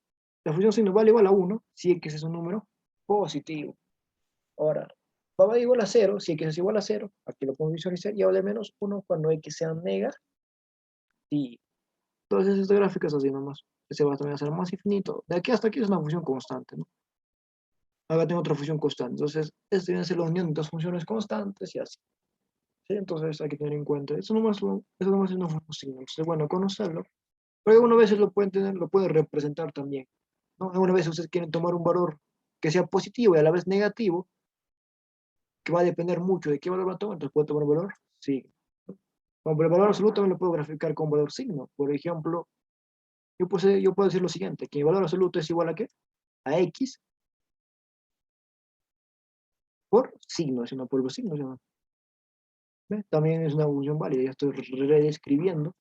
la función signo vale igual a 1, si x es un número positivo. Ahora, va a valer igual a 0, si x es igual a 0, aquí lo podemos visualizar, y va a valer -1 cuando x sea negativo. Entonces, esta gráfica es así nomás. Se va también a hacer más infinito. De aquí hasta aquí es una función constante, ¿no? Acá tengo otra función constante. Entonces, esta viene a ser la unión de dos funciones constantes y así. ¿Sí? Entonces, hay que tener en cuenta. Eso nomás es una función. Entonces, bueno, conocerlo. Pero algunas veces lo pueden tener, lo pueden representar también, ¿no? Algunas veces ustedes quieren tomar un valor que sea positivo y a la vez negativo, que va a depender mucho de qué valor va a tomar. Entonces, puede tomar un valor signo. Como el valor absoluto también lo puedo graficar con valor signo. Por ejemplo, yo puedo decir lo siguiente, que el valor absoluto es igual a ¿qué? A x por signo, si no por signo, ¿sí? ¿Ve? También es una función válida, ya estoy redescribiendo.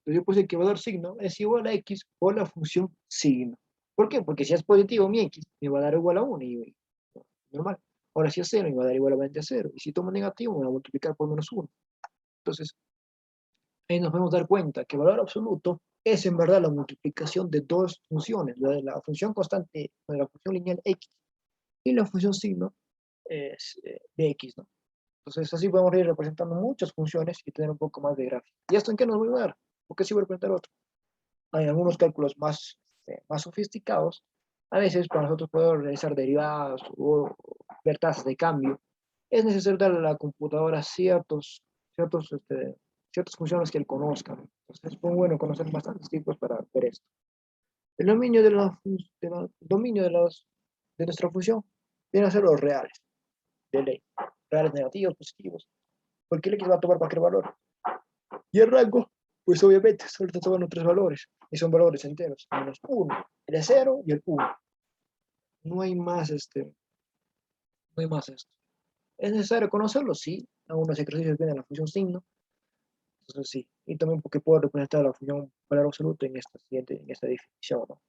Entonces yo puse que valor signo es igual a x por la función signo. ¿Por qué? Porque si es positivo mi x, me va a dar igual a 1, y normal. Ahora si es 0, me va a dar igualmente a 0. Y si tomo negativo, me va a multiplicar por -1. Entonces, ahí nos podemos dar cuenta que el valor absoluto es en verdad la multiplicación de dos funciones, la función constante, la función lineal x, y la función signo es de x, ¿no? Entonces así podemos ir representando muchas funciones y tener un poco más de gráfico. ¿Y esto en qué nos va a ayudar? ¿Por qué sí voy a representar otro? Hay algunos cálculos más sofisticados. A veces para nosotros poder realizar derivadas o ver tasas de cambio, es necesario darle a la computadora ciertas funciones que él conozca. Entonces es muy bueno conocer bastantes tipos para ver esto. El dominio de nuestra función viene a ser los reales de ley. Reales negativos, positivos. Cualquier X va a tomar cualquier valor. Y el rango, pues obviamente, solo está tomando tres valores. Y son valores enteros. -1, el 0 y el 1. No hay más, no hay más esto. ¿Es necesario conocerlo? Sí. Algunos ejercicios vienen la función signo. Entonces sí. Y también porque puedo representar la función valor absoluto en esta definición, ¿no?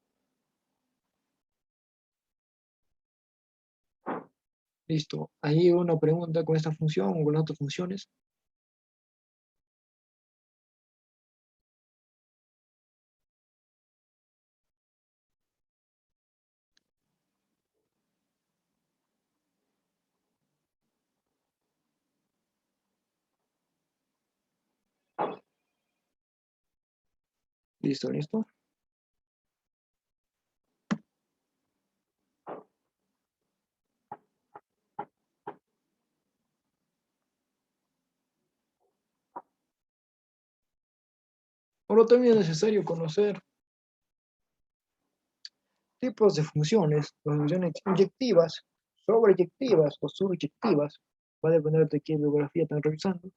Listo. Ahí una pregunta con esta función o con las otras funciones. Listo, listo. Ahora también es necesario conocer tipos de funciones, las funciones inyectivas, sobreyectivas o subyectivas, va a depender de qué bibliografía están revisando,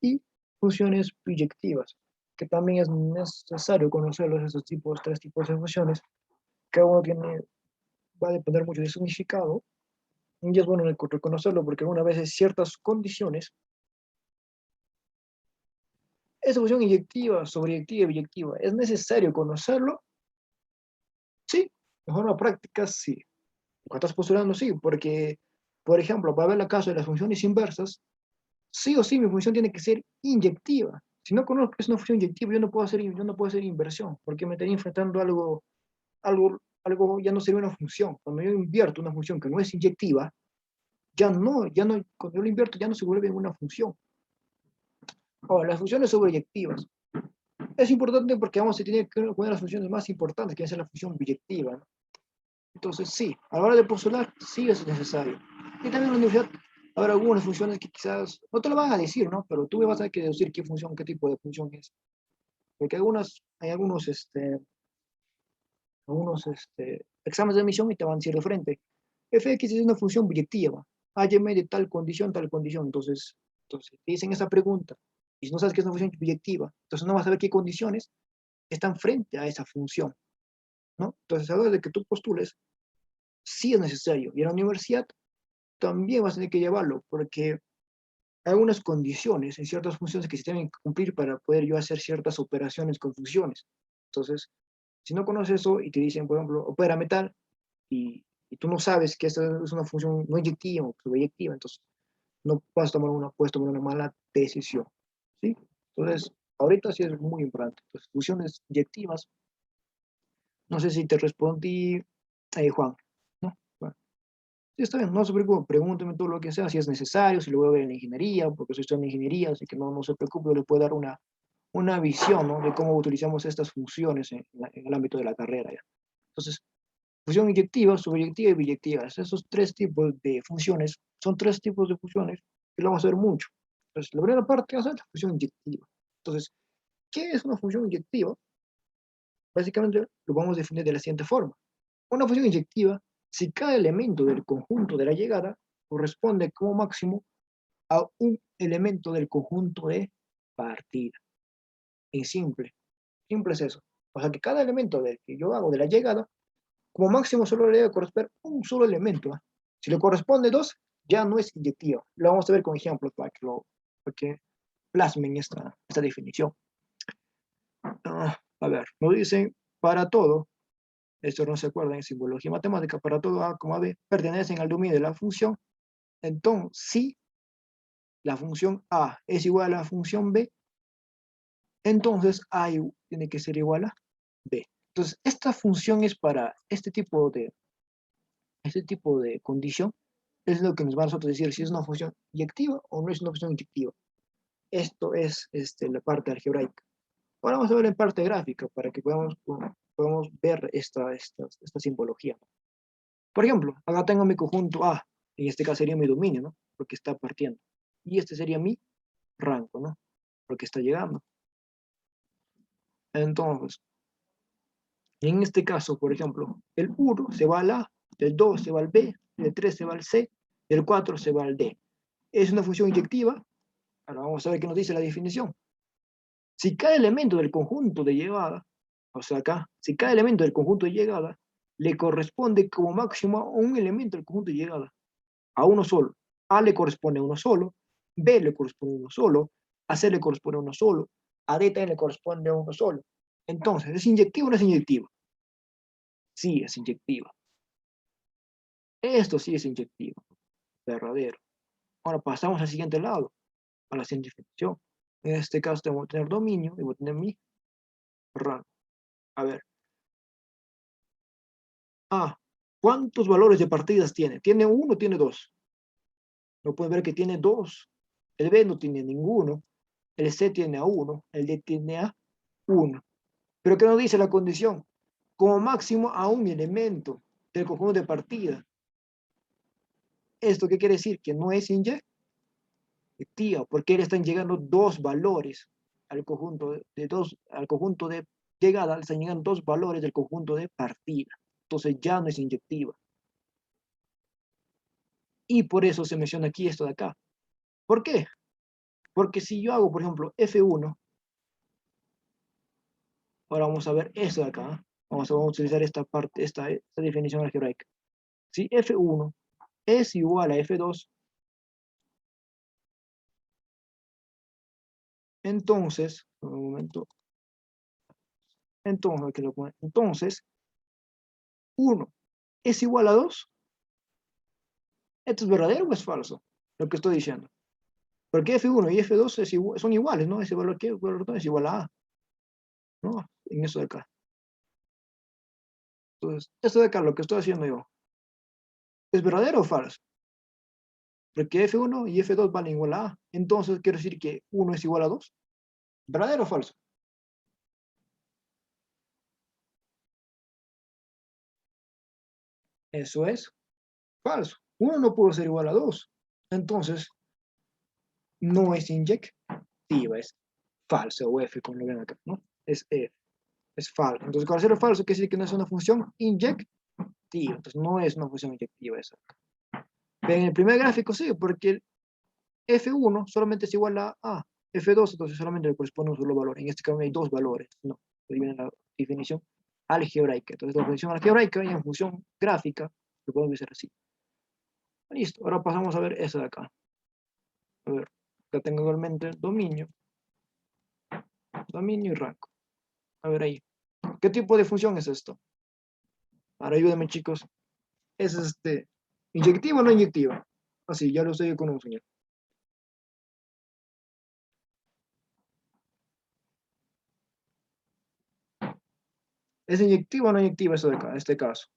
y funciones biyectivas, que también es necesario conocerlos, esos tipos, tres tipos de funciones. Cada uno va a depender mucho de su significado, y es bueno reconocerlo porque algunas veces ciertas condiciones, esa función inyectiva, sobreyectiva y biyectiva, ¿es necesario conocerlo? Sí, de forma práctica sí. Cuando estás postulando, sí, porque, por ejemplo, para ver el caso de las funciones inversas, sí o sí mi función tiene que ser inyectiva. Si no conozco que es una función inyectiva, yo no puedo hacer inversión, porque me estaría enfrentando algo ya no sería una función. Cuando yo invierto una función que no es inyectiva, cuando yo lo invierto ya no se vuelve una función. Ahora, las funciones sobreyectivas. Es importante porque vamos a tener que una de las funciones más importantes, que es la función biyectiva, ¿no? Entonces, sí, a la hora de postular, sí es necesario. Y también en la universidad habrá algunas funciones que quizás no te lo van a decir, ¿no? Pero tú me vas a tener que decir qué función, qué tipo de función es. Porque hay algunos exámenes de admisión y te van a decir de frente. Fx es una función biyectiva. Hállame de tal condición, tal condición. Entonces, Entonces, te dicen esa pregunta, y si no sabes qué es una función biyectiva, entonces no vas a saber qué condiciones están frente a esa función, ¿no? Entonces, a la hora de que tú postules, sí es necesario. Y en la universidad también vas a tener que llevarlo, porque hay algunas condiciones en ciertas funciones que se tienen que cumplir para poder yo hacer ciertas operaciones con funciones. Entonces, si no conoces eso y te dicen, por ejemplo, opera metal, y tú no sabes que esta es una función no inyectiva o proyectiva, entonces no puedes tomar una mala decisión, ¿sí? Entonces, ahorita sí es muy importante. Entonces, funciones inyectivas, no sé si te respondí, Juan, ¿no? Bueno, sí, está bien, no se preocupe, pregúnteme todo lo que sea, si es necesario, si lo voy a ver en la ingeniería, porque soy estudiante en ingeniería, así que no se preocupe, yo le puedo dar una visión, ¿no? De cómo utilizamos estas funciones en el ámbito de la carrera, ¿ya? Entonces, función inyectiva, subyectiva y biyectiva. Esos tres tipos de funciones son tres tipos de funciones que lo vamos a ver mucho. Entonces, la primera parte va a ser la función inyectiva. Entonces, ¿qué es una función inyectiva? Básicamente lo vamos a definir de la siguiente forma. Una función inyectiva, si cada elemento del conjunto de la llegada corresponde como máximo a un elemento del conjunto de partida. En simple. Simple es eso. O sea que cada elemento del que yo hago de la llegada, como máximo solo le debe corresponder un solo elemento, ¿eh? Si le corresponde dos, ya no es inyectiva. Lo vamos a ver con ejemplos para que plasmen esta definición. A ver, nos dicen para todo, esto no se acuerda en simbología matemática, para todo A, B pertenecen al dominio de la función. Entonces, si la función A es igual a la función B, entonces A tiene que ser igual a B. Entonces, esta función es para este tipo de condición, es lo que nos va a nosotros decir si es una función inyectiva o no es una función inyectiva. Esto es la parte algebraica. Ahora vamos a ver en parte gráfica para que podamos ver esta simbología. Por ejemplo, acá tengo mi conjunto A, en este caso sería mi dominio, ¿no? Porque está partiendo. Y este sería mi rango, ¿no? Porque está llegando. Entonces, en este caso, por ejemplo, el 1 se va al A, el 2 se va al B, el 3 se va al C, el 4 se va al D. ¿Es una función inyectiva? Ahora vamos a ver qué nos dice la definición. Si cada elemento del conjunto de llegada, o sea acá, si cada elemento del conjunto de llegada le corresponde como máximo a un elemento del conjunto de llegada, a uno solo. A le corresponde a uno solo, B le corresponde a uno solo, a C le corresponde a uno solo, a D también le corresponde a uno solo. Entonces, ¿es inyectiva o no es inyectiva? Sí, es inyectiva. Esto sí es inyectivo, verdadero. Ahora pasamos al siguiente lado, a la siguiente definición. En este caso tengo que tener dominio y voy a tener mi rango. A ver. ¿Cuántos valores de partidas tiene? ¿Tiene uno o tiene dos? No pueden ver que tiene dos. El B no tiene ninguno. El C tiene a uno. El D tiene a uno. Pero ¿qué nos dice la condición? Como máximo a un elemento del conjunto de partida. ¿Esto qué quiere decir? Que no es inyectiva, porque le están llegando dos valores al conjunto de llegada, le están llegando dos valores del conjunto de partida. Entonces ya no es inyectiva. Y por eso se menciona aquí esto de acá. ¿Por qué? Porque si yo hago, por ejemplo, F1, ahora vamos a ver esto de acá. Vamos a utilizar esta parte, esta definición algebraica. Si F1 es igual a F2, entonces, un momento, entonces, 1 es igual a 2. ¿Esto es verdadero o es falso? Lo que estoy diciendo. Porque F1 y F2 son iguales, ¿no? Ese valor que es igual a A, ¿no? En eso de acá. Entonces, esto de acá, lo que estoy haciendo yo, ¿es verdadero o falso? Porque F1 y F2 valen igual a A. Entonces, quiere decir que 1 es igual a 2. ¿Verdadero o falso? Eso es falso. 1 no puede ser igual a 2. Entonces, no es inyectiva, es falso o F, como lo ven acá, ¿no? Es F, es falso. Entonces, para ser falso, quiere decir que no es una función inyectiva. Entonces, no es una función inyectiva esa. En el primer gráfico sí, porque F1 solamente es igual a F2, entonces solamente le corresponde un solo valor. En este caso hay dos valores, no, ahí viene la definición algebraica. Entonces la función algebraica y en función gráfica lo podemos hacer así. Listo, ahora pasamos a ver eso de acá. A ver, acá tengo igualmente dominio y rango. A ver ahí. ¿Qué tipo de función es esto? Ahora ayúdenme, chicos. ¿Es inyectiva o no inyectiva? Así, ya lo estoy con un señor. ¿Es inyectiva o no inyectiva esto de acá, en este caso?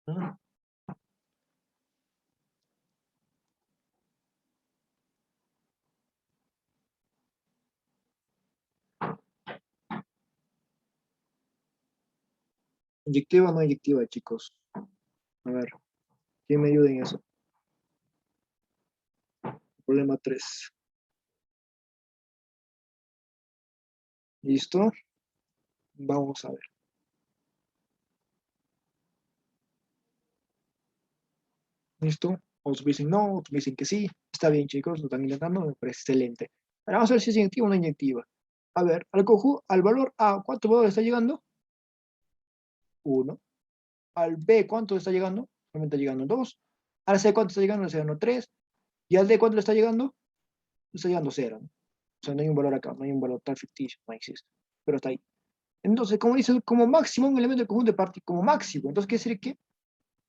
¿Ah? ¿Inyectiva o no inyectiva, chicos? A ver, ¿quién me ayuda en eso? Problema 3. ¿Listo? Vamos a ver. ¿Listo? Otros dicen no, otros dicen que sí. Está bien, chicos, lo están intentando, me parece excelente. Ahora vamos a ver si es inyectiva o no inyectiva. A ver, al valor A, ¿cuánto valor está llegando? 1. Al B, ¿cuánto está llegando? Solamente está llegando 2. Al C, ¿cuánto está llegando? Le está llegando 3. ¿Y al D, cuánto le está llegando? Le está llegando 0. ¿No? O sea, no hay un valor acá, no hay un valor tal ficticio, no existe. Pero está ahí. Entonces, como dice, como máximo, un elemento del conjunto de partes, como máximo. Entonces, ¿quiere decir que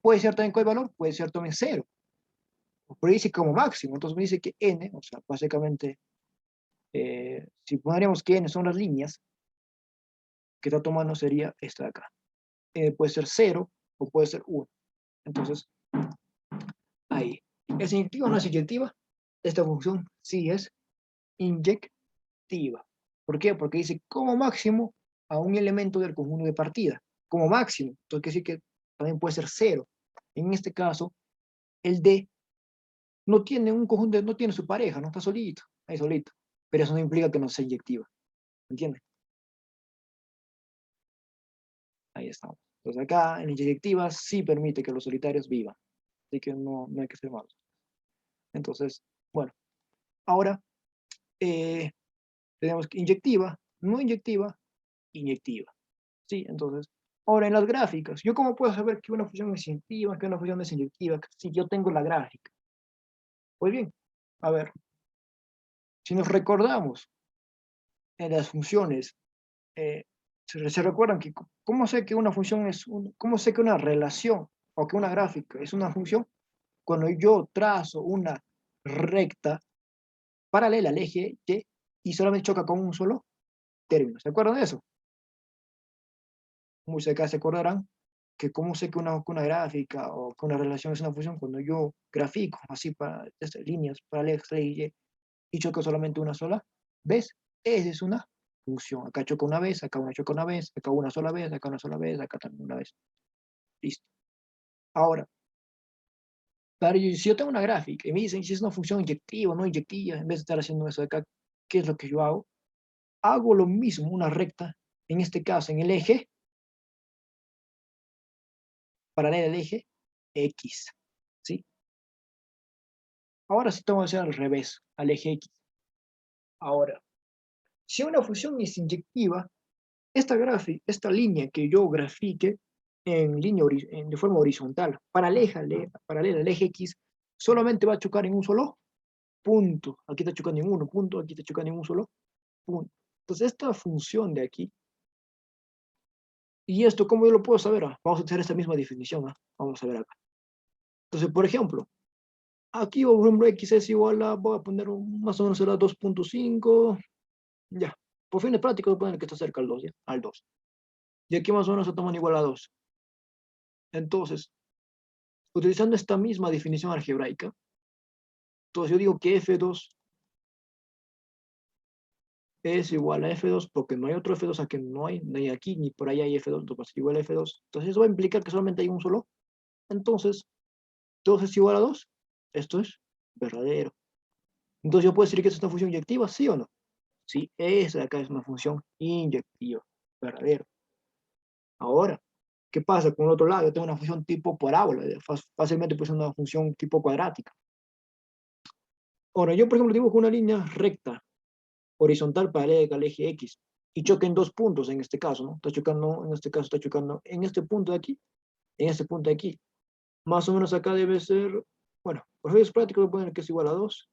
puede ser también cuál valor? Puede ser también 0. Pero dice como máximo. Entonces me dice que n, o sea, básicamente, si pondríamos que n son las líneas, que está tomando sería esta de acá. Puede ser 0 o puede ser 1. Entonces, ahí. ¿Es inyectiva o no es inyectiva? Esta función sí es inyectiva. ¿Por qué? Porque dice como máximo a un elemento del conjunto de partida. Como máximo. Entonces quiere decir que también puede ser 0. En este caso, el D no tiene un conjunto, no tiene su pareja, no está solito, ahí solito. Pero eso no implica que no sea inyectiva. ¿Entiendes? Ahí estamos. Entonces acá en inyectiva sí permite que los solitarios vivan. Así que no hay que ser malos. Entonces, bueno, ahora tenemos que inyectiva, no inyectiva, inyectiva. ¿Sí? Entonces, ahora en las gráficas, ¿yo cómo puedo saber que una función es inyectiva, que una función es inyectiva? Si yo tengo la gráfica. Pues bien, a ver, si nos recordamos en las funciones, se recuerdan que cómo sé que una función cómo sé que una relación o que una gráfica es una función cuando yo trazo una recta paralela al eje y solamente choca con un solo término. ¿Se acuerdan de eso? Muy cerca se acordarán que cómo sé que una gráfica o que una relación es una función cuando yo grafico así para estas líneas paralelas a y choco solamente una sola vez. Esa es una función. Acá choca una vez, acá una choca una vez, acá una sola vez, acá una sola vez, acá también una vez. Listo. Ahora, si yo tengo una gráfica y me dicen si es una función inyectiva o no inyectiva, en vez de estar haciendo eso de acá, ¿qué es lo que yo hago? Hago lo mismo, una recta, en este caso en el eje, paralela al eje X. ¿Sí? Ahora sí tengo que hacer al revés, al eje X. Ahora, si una función es inyectiva, esta línea que yo grafique de forma horizontal, paralela al eje X, solamente va a chocar en un solo punto. Aquí está chocando en uno punto, aquí está chocando en un solo punto. Entonces, esta función de aquí, y esto, ¿cómo yo lo puedo saber? Vamos a hacer esta misma definición. Vamos a ver acá. Entonces, por ejemplo, aquí, por ejemplo, X es igual a, voy a poner más o menos será 2.5, ya. Por fines prácticos, voy a poner que está cerca al 2, ¿ya? Al 2. Y aquí más o menos se toman igual a 2. Entonces, utilizando esta misma definición algebraica, entonces yo digo que F2 es igual a F2 porque no hay otro F2 aquí, no hay, ni aquí ni por allá hay F2, entonces va a ser igual a F2. Entonces eso va a implicar que solamente hay un solo. Entonces, 2 es igual a 2. Esto es verdadero. Entonces yo puedo decir que es una función inyectiva, ¿sí o no? Sí, esa de acá es una función inyectiva, verdadero. Ahora, ¿qué pasa con el otro lado? Yo tengo una función tipo parábola, fácilmente puede ser una función tipo cuadrática. Ahora, yo por ejemplo dibujo una línea recta, horizontal paralela al eje X, y choca en dos puntos en este caso, ¿no? Está chocando, en este caso está chocando en este punto de aquí, en este punto de aquí. Más o menos acá debe ser, bueno, por efectos prácticos voy a poner que es igual a 2.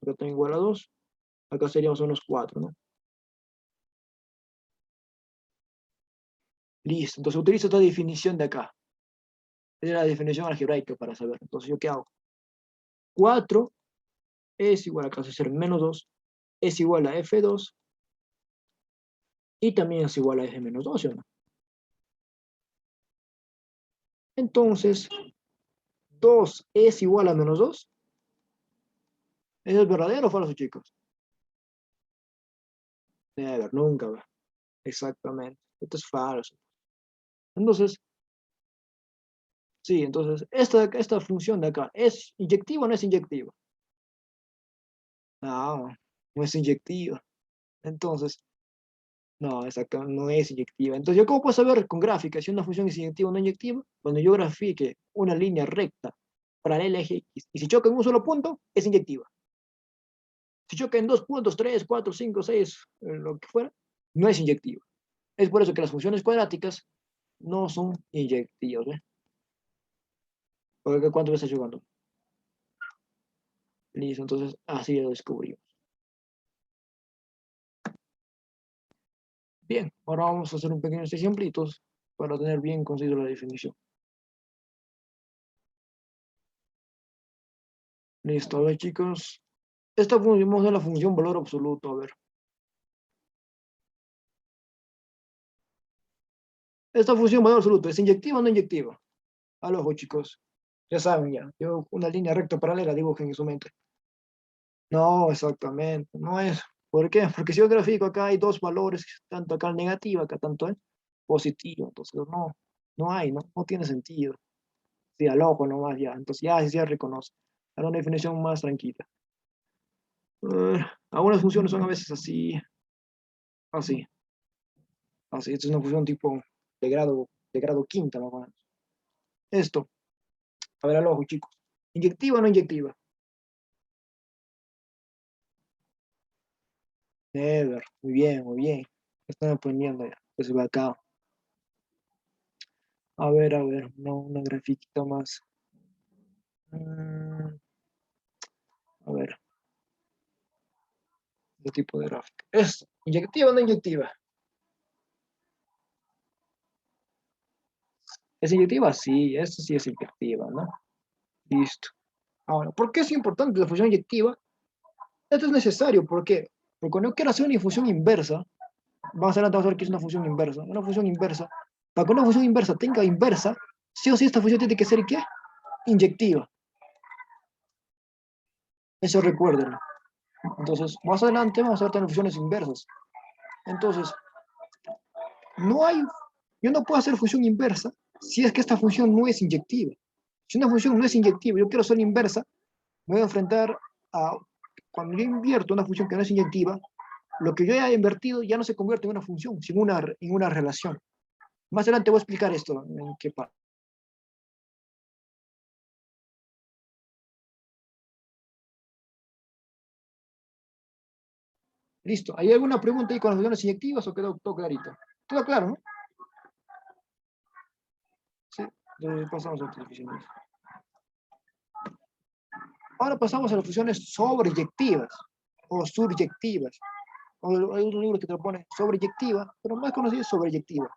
Acá está igual a 2. Acá seríamos unos 4, ¿no? Listo. Entonces utilizo esta definición de acá. Es la definición algebraica para saber. Entonces, ¿yo qué hago? 4 es igual a, acá ser menos 2, es igual a F2 y también es igual a F menos 2, ¿sí o no? Entonces, 2 es igual a menos 2. ¿Eso es verdadero o falso, chicos? Never, nunca va. Exactamente. Esto es falso. Entonces, sí, entonces, esta función de acá, ¿es inyectiva o no es inyectiva? No, no es inyectiva. Entonces, no, exacto, no es inyectiva. Entonces, ¿yo cómo puedo saber con gráfica si una función es inyectiva o no inyectiva? Cuando yo grafique una línea recta paralela al eje X y si choca en un solo punto, es inyectiva. Si choca en dos puntos, 3, 4, 5, 6, lo que fuera, no es inyectiva. Es por eso que las funciones cuadráticas no son inyectivas, ¿eh? Porque ¿cuánto me está jugando? Listo, entonces así lo descubrimos. Bien, ahora vamos a hacer un pequeño ejemplitos para tener bien conciso la definición. Listo, a ver chicos. Esta función, vamos a ver la función valor absoluto, a ver. Esta función valor absoluto, ¿es inyectiva o no inyectiva? Al ojo, chicos. Ya saben ya. Yo una línea recta paralela dibujen en su mente. No, exactamente. No es. ¿Por qué? Porque si yo grafico acá hay dos valores, tanto acá el negativo, acá tanto el positivo. Entonces no, no hay, no tiene sentido. Sí, al ojo nomás ya. Entonces ya sí se reconoce. Ahora una definición más tranquila. Algunas funciones son a veces así, así, así. Esta es una función tipo de grado quinta, más o menos. Esto, a ver al ojo, chicos. ¿Inyectiva o no inyectiva? Never. Muy bien, muy bien. Están aprendiendo ya. Pues va acá. A ver, una grafiquita más. Mm, a ver, ¿qué tipo de gráfica? ¿Es inyectiva o no inyectiva? ¿Es inyectiva? Sí, esto sí es inyectiva, ¿no? Listo. Ahora, ¿por qué es importante la función inyectiva? Esto es necesario, ¿por qué? Porque cuando yo quiero hacer una infusión inversa, vamos a ver qué es una función inversa. Una función inversa, para que una función inversa tenga inversa, sí o sí esta función tiene que ser, ¿qué? Inyectiva. Eso recuérdenlo. Entonces, más adelante vamos a ver también funciones inversas. Entonces, no hay, yo no puedo hacer función inversa si es que esta función no es inyectiva. Si una función no es inyectiva, yo quiero hacer inversa, me voy a enfrentar a, cuando yo invierto una función que no es inyectiva, lo que yo haya invertido ya no se convierte en una función, sino en una relación. Más adelante voy a explicar esto, en qué parte. Listo. ¿Hay alguna pregunta ahí con las funciones inyectivas o quedó todo clarito? Todo claro, ¿no? Sí. Entonces pasamos a otras funciones. Ahora pasamos a las funciones sobreyectivas o suryectivas. Hay un libro que te lo pone sobreyectiva, pero más conocido es sobreyectiva,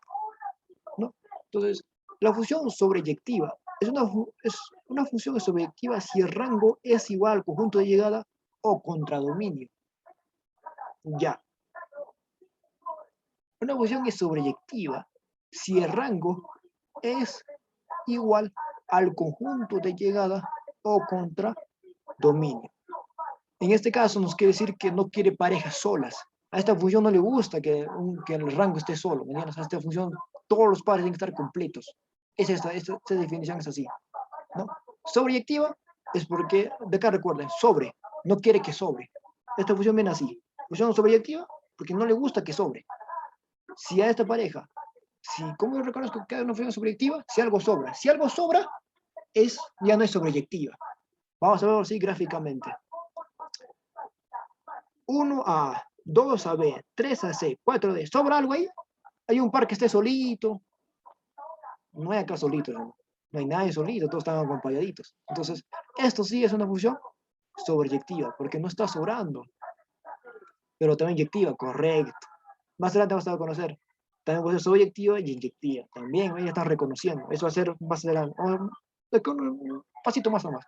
¿no? Entonces, la función sobreyectiva es una función sobreyectiva si el rango es igual al conjunto de llegada o contradominio. Ya. Una función es sobreyectiva si el rango es igual al conjunto de llegada o contradominio. En este caso nos quiere decir que no quiere parejas solas. A esta función no le gusta que el rango esté solo. ¿Me entiendes? A esta función todos los pares tienen que estar completos. Esta definición es así, ¿no? Sobreyectiva es porque, de acá recuerden, sobre, no quiere que sobre. Esta función viene así. Función sobreyectiva porque no le gusta que sobre. Si a esta pareja, ¿cómo yo reconozco que hay una función sobreyectiva? Si algo sobra. Si algo sobra, ya no es sobreyectiva. Vamos a verlo así gráficamente. 1 a 2 a B, 3 a C, 4 a D. ¿Sobra algo ahí? Hay un par que esté solito. No hay acá solito, ¿no? No hay nadie solito, todos están acompañaditos. Entonces, esto sí es una función sobreyectiva, porque no está sobrando, pero también inyectiva, correcto. Más adelante vamos a conocer. También puede ser sobreyectiva y inyectiva. También ella está reconociendo. Eso va a ser más adelante. Un pasito más o más.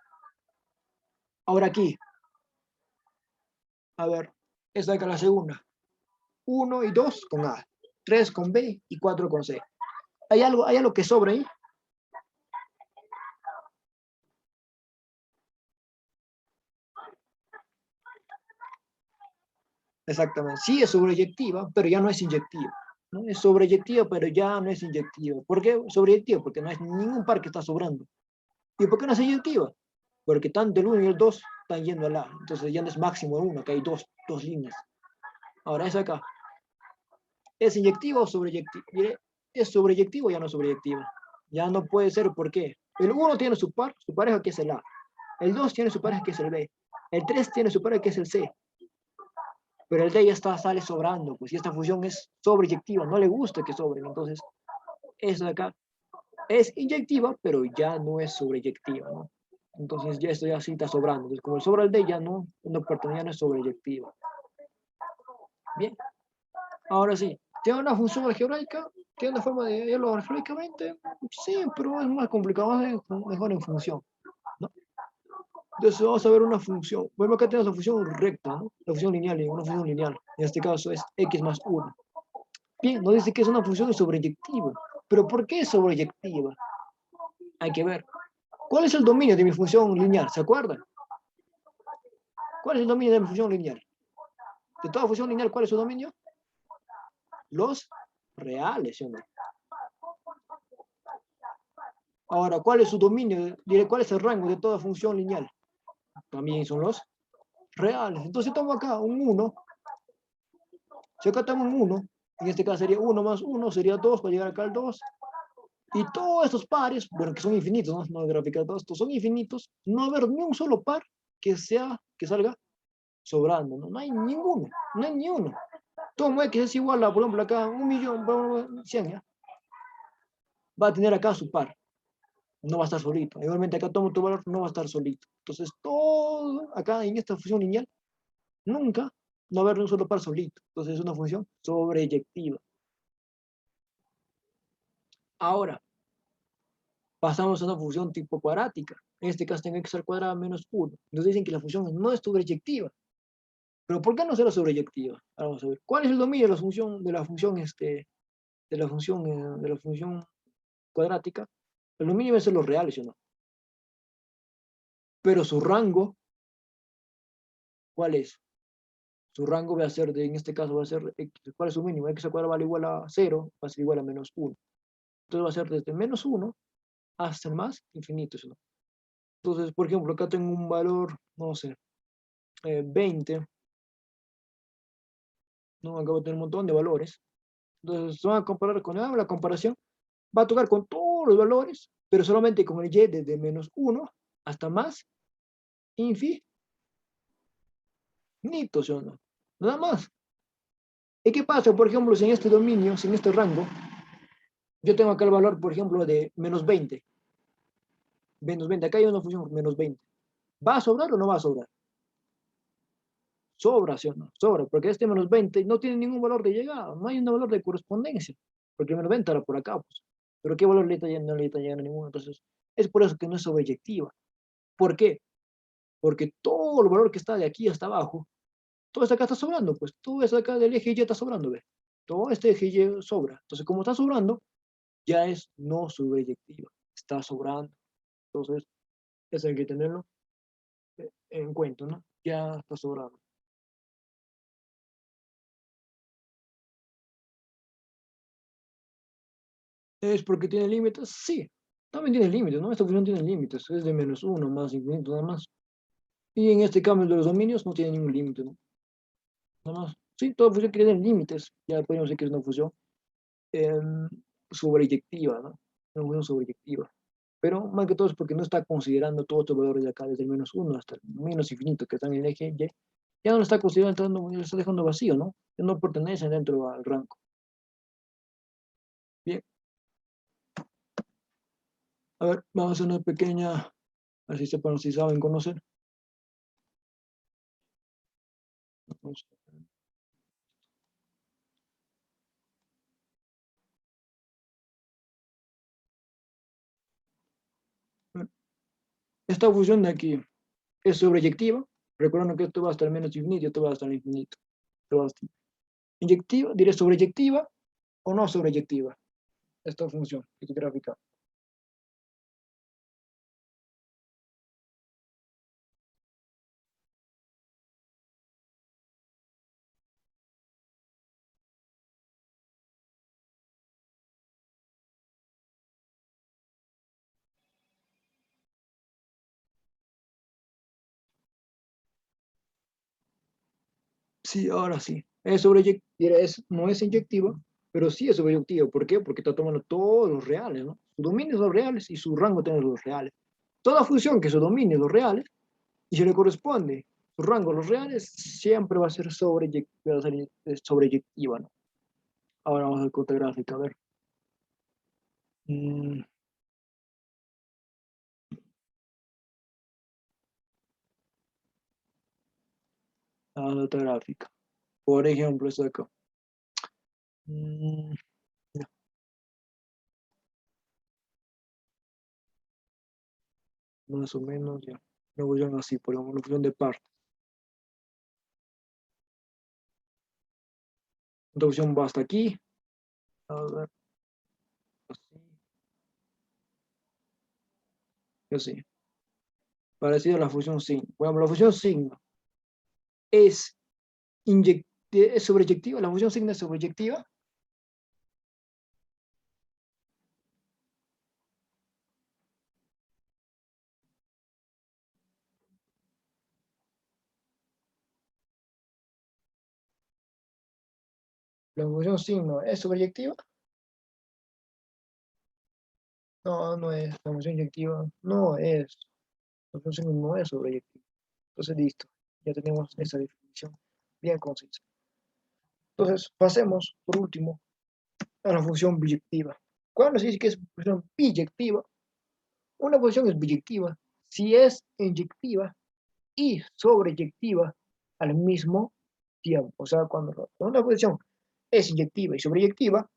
Ahora aquí, a ver, esta acá es la segunda. 1 y 2 con A, 3 con B y 4 con C. Hay algo que sobra ahí? Exactamente. Sí es sobreyectiva, pero ya no es inyectiva. ¿No? Es sobreyectiva, pero ya no es inyectiva. ¿Por qué sobreyectiva? Porque no hay ningún par que está sobrando. ¿Y por qué no es inyectiva? Porque tanto el 1 y el 2 están yendo al A. Entonces ya no es máximo de 1, que hay dos líneas. Ahora es acá. ¿Es inyectiva o sobreyectiva? ¿Es sobreyectiva o ya no es sobreyectiva? Ya no puede ser, ¿por qué? El 1 tiene su pareja que es el A. El 2 tiene su pareja que es el B. El 3 tiene su pareja que es el C. Pero el D ya sale sobrando, pues, y esta función es sobreyectiva, no le gusta que sobren, entonces, eso de acá es inyectiva, pero ya no es sobreyectiva, ¿no? Entonces, ya esto ya sí está sobrando, entonces, como el sobra el D ya ya no es sobreyectiva. Bien, ahora sí, ¿tiene una función algebraica? ¿Tiene una forma de verlo algebraicamente? Sí, pero es más complicado, mejor en función, ¿no? Entonces vamos a ver una función. Bueno, acá tenemos la función recta, ¿no? La función lineal, una función lineal. En este caso es x más 1. Bien, nos dice que es una función sobreyectiva. ¿Pero por qué es sobreyectiva? Hay que ver. ¿Cuál es el dominio de mi función lineal? ¿Se acuerdan? ¿Cuál es el dominio de mi función lineal? De toda función lineal, ¿cuál es su dominio? Los reales, ¿sí o no? Ahora, ¿cuál es su dominio? Diré, ¿cuál es el rango de toda función lineal? También son los reales. Entonces tomo acá un 1. Si acá tomo un 1, en este caso sería 1 más 1, sería 2, para llegar acá al 2. Y todos estos pares, bueno, que son infinitos, ¿no? No graficar todos estos, son infinitos. No va a haber ni un solo par que salga sobrando, ¿no? No hay ninguno, no hay ni uno. Todo X es igual a, por ejemplo, acá, 1.100.000, ¿ya? Va a tener acá su par, no va a estar solito. Igualmente acá tomo tu valor, no va a estar solito. Entonces, todo acá en esta función lineal, nunca no va a haber un solo par solito. Entonces, es una función sobreyectiva. Ahora, pasamos a una función tipo cuadrática. En este caso tengo x al cuadrado menos 1. Nos dicen que la función no es sobreyectiva. ¿Pero por qué no será sobreyectiva? Ahora vamos a ver. ¿Cuál es el dominio de la función cuadrática? El dominio va a ser los reales, ¿o no? Pero su rango, ¿cuál es? Su rango va a ser, en este caso va a ser, x. ¿Cuál es su mínimo? X al cuadrado vale igual a 0, va a ser igual a menos 1. Entonces va a ser desde menos 1 hasta el más infinito, ¿no? Entonces, por ejemplo, acá tengo un valor, no sé, 20, ¿no? Acá voy a tener un montón de valores. Entonces, se van a comparar con la comparación. Va a tocar con todos los valores, pero solamente con el y desde menos 1 hasta más infinito, ¿sí o no? Nada más. ¿Y qué pasa, por ejemplo, si en este dominio, si en este rango, yo tengo acá el valor, por ejemplo, de menos 20? Menos 20, acá hay una función menos 20. ¿Va a sobrar o no va a sobrar? Sobra, ¿sí o no? Sobra, porque este menos 20 no tiene ningún valor de llegada, no hay un valor de correspondencia, porque el menos 20 era por acá, pues. Pero ¿qué valor no le está llegando a ninguno? Entonces, es por eso que no es sobreyectiva. ¿Por qué? Porque todo el valor que está de aquí hasta abajo, todo esto acá está sobrando, pues todo esto acá del eje Y está sobrando, ¿ve? Todo este eje Y sobra. Entonces, como está sobrando, ya es no sobreyectiva, está sobrando. Entonces, eso hay que tenerlo en cuenta, ¿no? Ya está sobrando. ¿Es porque tiene límites? Sí, también tiene límites, ¿no? Esta función tiene límites, es de menos 1 más infinito, nada más. Y en este cambio de los dominios no tiene ningún límite, ¿no? Nada más. Sí, toda función que tiene límites, ya podemos decir que es una función eh, sobreyectiva, ¿no? Una función sobreyectiva. Pero más que todo es porque no está considerando todos estos valores de acá, desde el menos 1 hasta el menos infinito, que están en el eje Y, Ya no lo está considerando, lo está dejando vacío, ¿no? Ya no pertenece dentro al rango. Bien, a ver, vamos a hacer una pequeña, así sepan si saben conocer. Vamos a ver. Esta función de aquí es sobreyectiva. Recuerden que esto va a estar menos infinito, esto va a estar infinito. Esto va a estar inyectiva, diré sobreyectiva o no sobreyectiva. Esta función gráfica. Sí, ahora sí. Es no es inyectiva, pero sí es sobreyectiva. ¿Por qué? Porque está tomando todos los reales, ¿no? Su dominio es los reales y su rango tiene los reales. Toda función que su dominio es los reales y se le corresponde su rango a los reales, siempre va a ser sobreyectiva, ¿no? Ahora vamos a ver otra gráfica, a ver. Mm, otra gráfica. Por ejemplo, esta de acá. Mm, ya, más o menos, ya. Una función así, por ejemplo, una función de par. Esta función va hasta aquí. A ver, así, y así. Parecido a la función signo. Por ejemplo, la función signo es, es sobreyectiva. La función signo es sobreyectiva. La función signo es sobreyectiva. No, no es. La función inyectiva no es. La función signo no es sobreyectiva. Entonces, listo. Ya tenemos esa definición bien concisa. Entonces, pasemos, por último, a la función biyectiva. ¿Cuándo se dice que es función biyectiva? Una función es biyectiva si es inyectiva y sobreyectiva al mismo tiempo. O sea, cuando una función es inyectiva y sobreyectiva,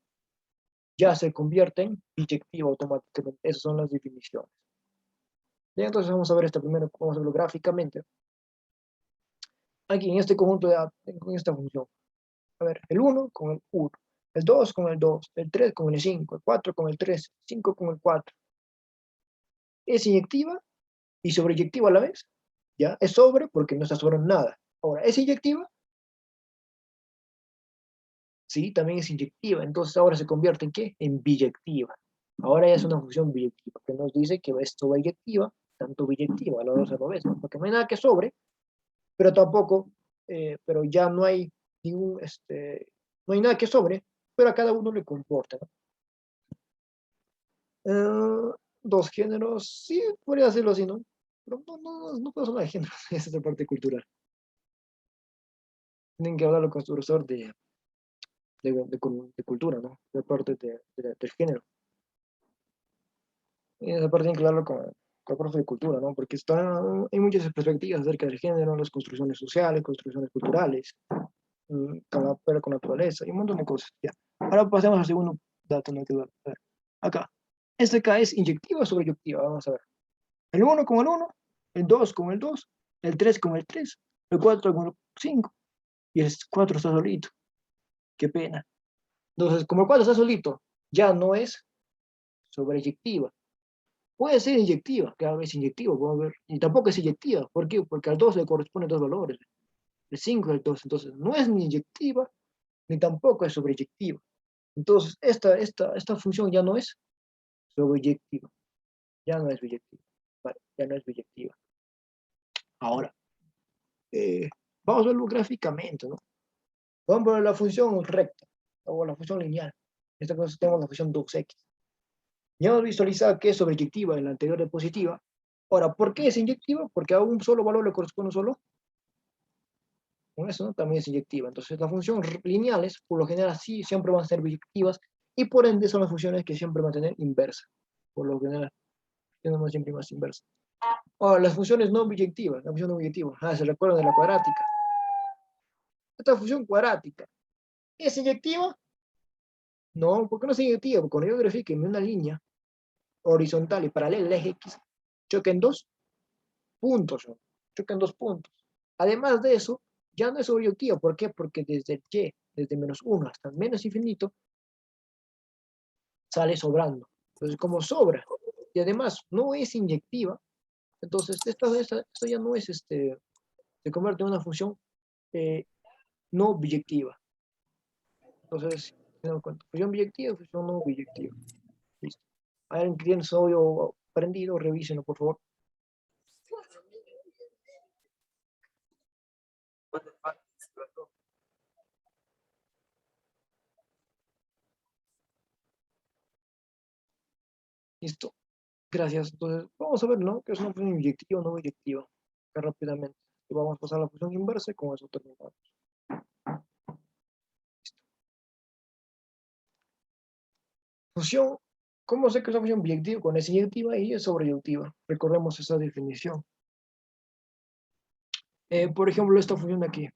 ya se convierte en biyectiva automáticamente. Esas son las definiciones. Bien, entonces vamos a ver esta primero, vamos a verlo gráficamente. Aquí en este conjunto en esta función. A ver, el 1 con el 1, el 2 con el 2, el 3 con el 5, el 4 con el 3, 5 con el 4. Es inyectiva y sobreyectiva a la vez. ¿Ya? Es sobre porque no está sobre nada. Ahora, ¿es inyectiva? Sí, también es inyectiva. Entonces ahora se convierte en ¿qué? En biyectiva. Ahora ya es una función biyectiva, que nos dice que es sobreyectiva, tanto biyectiva, a la dos a la vez, ¿no? Porque no hay nada que sobre, pero tampoco, pero ya no hay ningún, no hay nada que sobre, pero a cada uno le comporta, ¿no? Dos géneros, sí, podría decirlo así, ¿no? Pero no puedo hablar de géneros, esa es la parte cultural. Tienen que hablarlo con su profesor de cultura, ¿no? De parte del género. Y esa parte tienen que hablarlo con el profe de cultura, ¿no? Porque hay muchas perspectivas acerca del género, las construcciones sociales, construcciones culturales, con la naturaleza y un montón de cosas. Ya. Ahora pasemos al segundo dato, ¿no? Que a ver. Acá. Esta acá es inyectiva o sobreyectiva, vamos a ver. El 1 con el 1, el 2 con el 2, el 3 con el 3, el 4 con el 5 y el 4 está solito. Qué pena. Entonces, como el 4 está solito, ya no es sobreyectiva. Puede ser inyectiva, claro, es inyectiva, vamos a ver. Y tampoco es inyectiva. ¿Por qué? Porque al 2 le corresponden dos valores, el 5 y el 2. Entonces, no es ni inyectiva, ni tampoco es sobreyectiva. Entonces, esta función ya no es sobreyectiva, ya no es biyectiva. Vale, ya no es biyectiva. Ahora, vamos a verlo gráficamente, ¿no? Vamos a ver la función recta o la función lineal. En esta cosa tenemos la función 2x. Ya hemos visualizado que es sobreyectiva en la anterior diapositiva. Ahora, ¿por qué es inyectiva? Porque a un solo valor le corresponde un solo con eso, ¿no? También es inyectiva. Entonces las funciones lineales, por lo general, sí, siempre van a ser biyectivas, y por ende son las funciones que siempre van a tener inversa, por lo general, tenemos siempre más inversa. Ahora, las funciones no biyectivas, la función no biyectiva, se recuerdan de la cuadrática. Esta función cuadrática, ¿es inyectiva? No, porque no es inyectiva, porque cuando yo grafique en una línea horizontal y paralela al eje X, choquen dos puntos, ¿no? Choquen dos puntos. Además de eso, ya no es sobreyectiva. ¿Por qué? Porque desde el y, desde -1 hasta menos infinito, sale sobrando. Entonces, como sobra, y además no es inyectiva, entonces esto ya no es, se convierte en una función no biyectiva. Entonces, tenemos en cuenta, función biyectiva, función no biyectiva. Listo. ¿Alguien que tiene eso obvio aprendido? Revísenlo, por favor. Listo. Gracias. Entonces, vamos a ver, ¿no? ¿Qué es una función inyectiva o no inyectiva? Acá rápidamente. Y vamos a pasar a la función inversa y con eso terminamos. Función, ¿cómo sé que es una función biyectiva? Cuando es inyectiva y es sobreyectiva. Recordemos esa definición. Por ejemplo, esta función de aquí.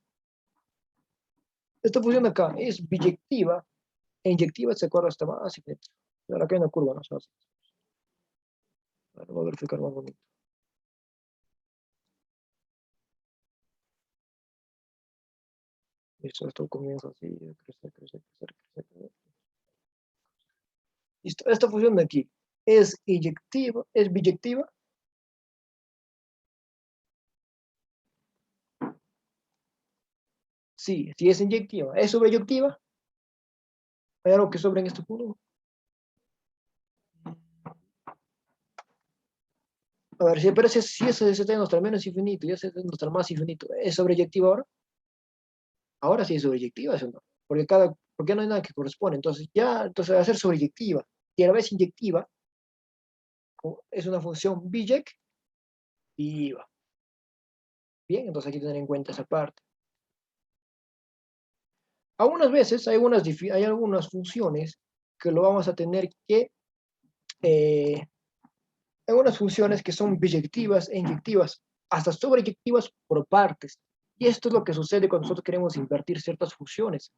Esta función de acá es biyectiva e inyectiva, se acuerda hasta más infinito. Ahora acá hay una curva, ¿no? Ahora voy a verificar más bonito. Esto comienza así, crecer. Listo. Esta función de aquí es inyectiva, es biyectiva. Sí, sí es inyectiva. ¿Es sobreyectiva? ¿Hay algo que sobre en este punto? A ver, si aparece, si ese se tiene hasta menos infinito y ese tiene hasta más infinito, ¿es sobreyectiva ahora? Ahora sí es sobreyectiva, eso no. Porque no hay nada que corresponde. Entonces va a ser sobreyectiva. Y a la vez inyectiva, es una función bijectiva. Bien, entonces hay que tener en cuenta esa parte. Algunas veces hay algunas funciones que lo vamos a tener que algunas funciones que son biyectivas e inyectivas, hasta sobreyectivas por partes. Y esto es lo que sucede cuando nosotros queremos invertir ciertas funciones.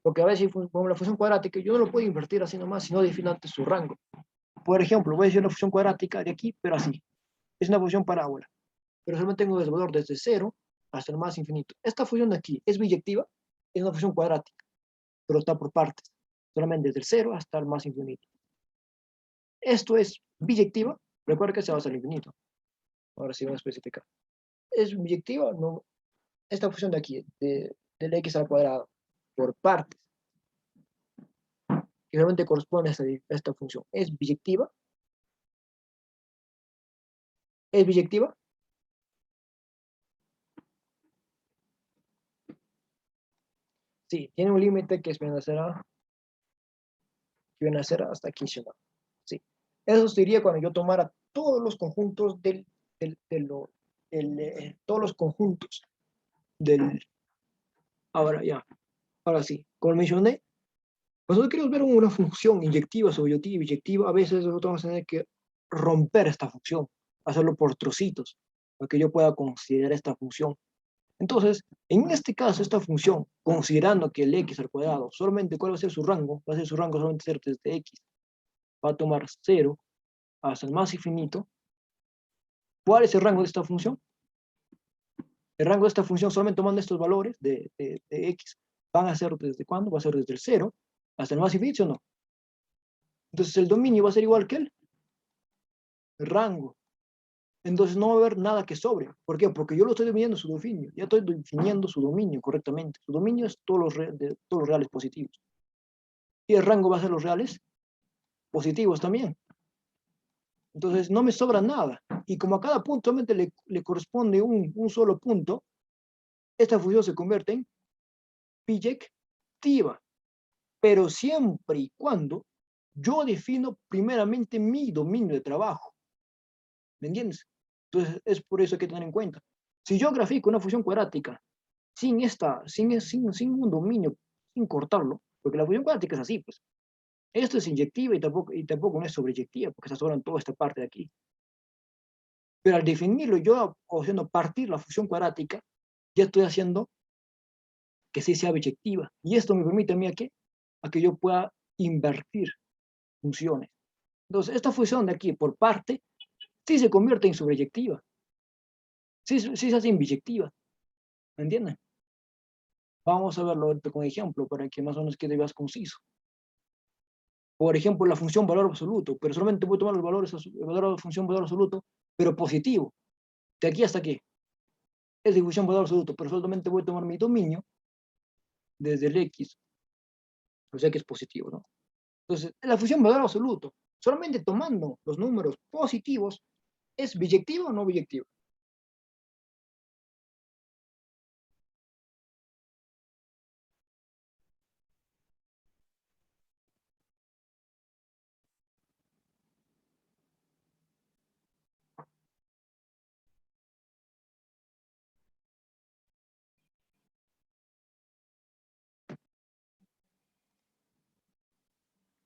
Porque a veces, como la función cuadrática, yo no lo puedo invertir así nomás, sino defino antes su rango. Por ejemplo, voy a decir una función cuadrática de aquí, pero así. Es una función parábola. Pero solamente tengo el valor desde 0 hasta el más infinito. Esta función de aquí es biyectiva, es una función cuadrática, pero está por partes. Solamente desde el 0 hasta el más infinito. Esto es biyectiva, recuerda que se va hasta el infinito. Ahora sí vamos a especificar. ¿Es biyectiva? No. Esta función de aquí, del x al cuadrado, por partes, que realmente corresponde a esta función, ¿es biyectiva? ¿Es biyectiva? Sí, tiene un límite que viene a ser hasta aquí, ¿no? Sí. Eso sería cuando yo tomara todos los conjuntos todos los conjuntos del... Ahora sí, como mencioné, cuando nosotros queremos ver una función inyectiva, sobreyectiva, biyectiva, a veces nosotros vamos a tener que romper esta función, hacerlo por trocitos, para que yo pueda considerar esta función. Entonces, en este caso, esta función, considerando que el x al cuadrado, solamente, ¿cuál va a ser su rango? Va a ser su rango solamente ser desde x. Va a tomar 0 hasta el más infinito. ¿Cuál es el rango de esta función? El rango de esta función, solamente tomando estos valores de x, van a ser ¿desde cuándo? Va a ser desde el 0 hasta el más infinito, ¿o no? Entonces, el dominio va a ser igual que el rango. Entonces, no va a haber nada que sobre. ¿Por qué? Porque yo lo estoy definiendo su dominio. Ya estoy definiendo su dominio correctamente. Su dominio es todos los reales positivos. Y el rango va a ser los reales positivos también. Entonces no me sobra nada. Y como a cada punto solamente le corresponde un solo punto, esta función se convierte en biyectiva. Pero siempre y cuando yo defino primeramente mi dominio de trabajo. ¿Me entiendes? Entonces es por eso que hay que tener en cuenta. Si yo grafico una función cuadrática sin un dominio, sin cortarlo, porque la función cuadrática es así, pues. Esto es inyectiva y tampoco no es sobreyectiva, porque está sobrando toda esta parte de aquí. Pero al definirlo yo haciendo partir la función cuadrática, ya estoy haciendo que sí sea biyectiva. Y esto me permite a mí a que yo pueda invertir funciones. Entonces, esta función de aquí por parte sí se convierte en sobreyectiva, sí se hace en biyectiva, ¿me entienden? Vamos a verlo ahorita con ejemplo para que más o menos quede más conciso. Por ejemplo, la función valor absoluto, pero solamente voy a tomar el función valor absoluto, pero positivo, de aquí hasta aquí. Es de función valor absoluto, pero solamente voy a tomar mi dominio desde el x, o sea que es positivo, ¿no? Entonces, la función valor absoluto, solamente tomando los números positivos, ¿es biyectiva o no biyectiva?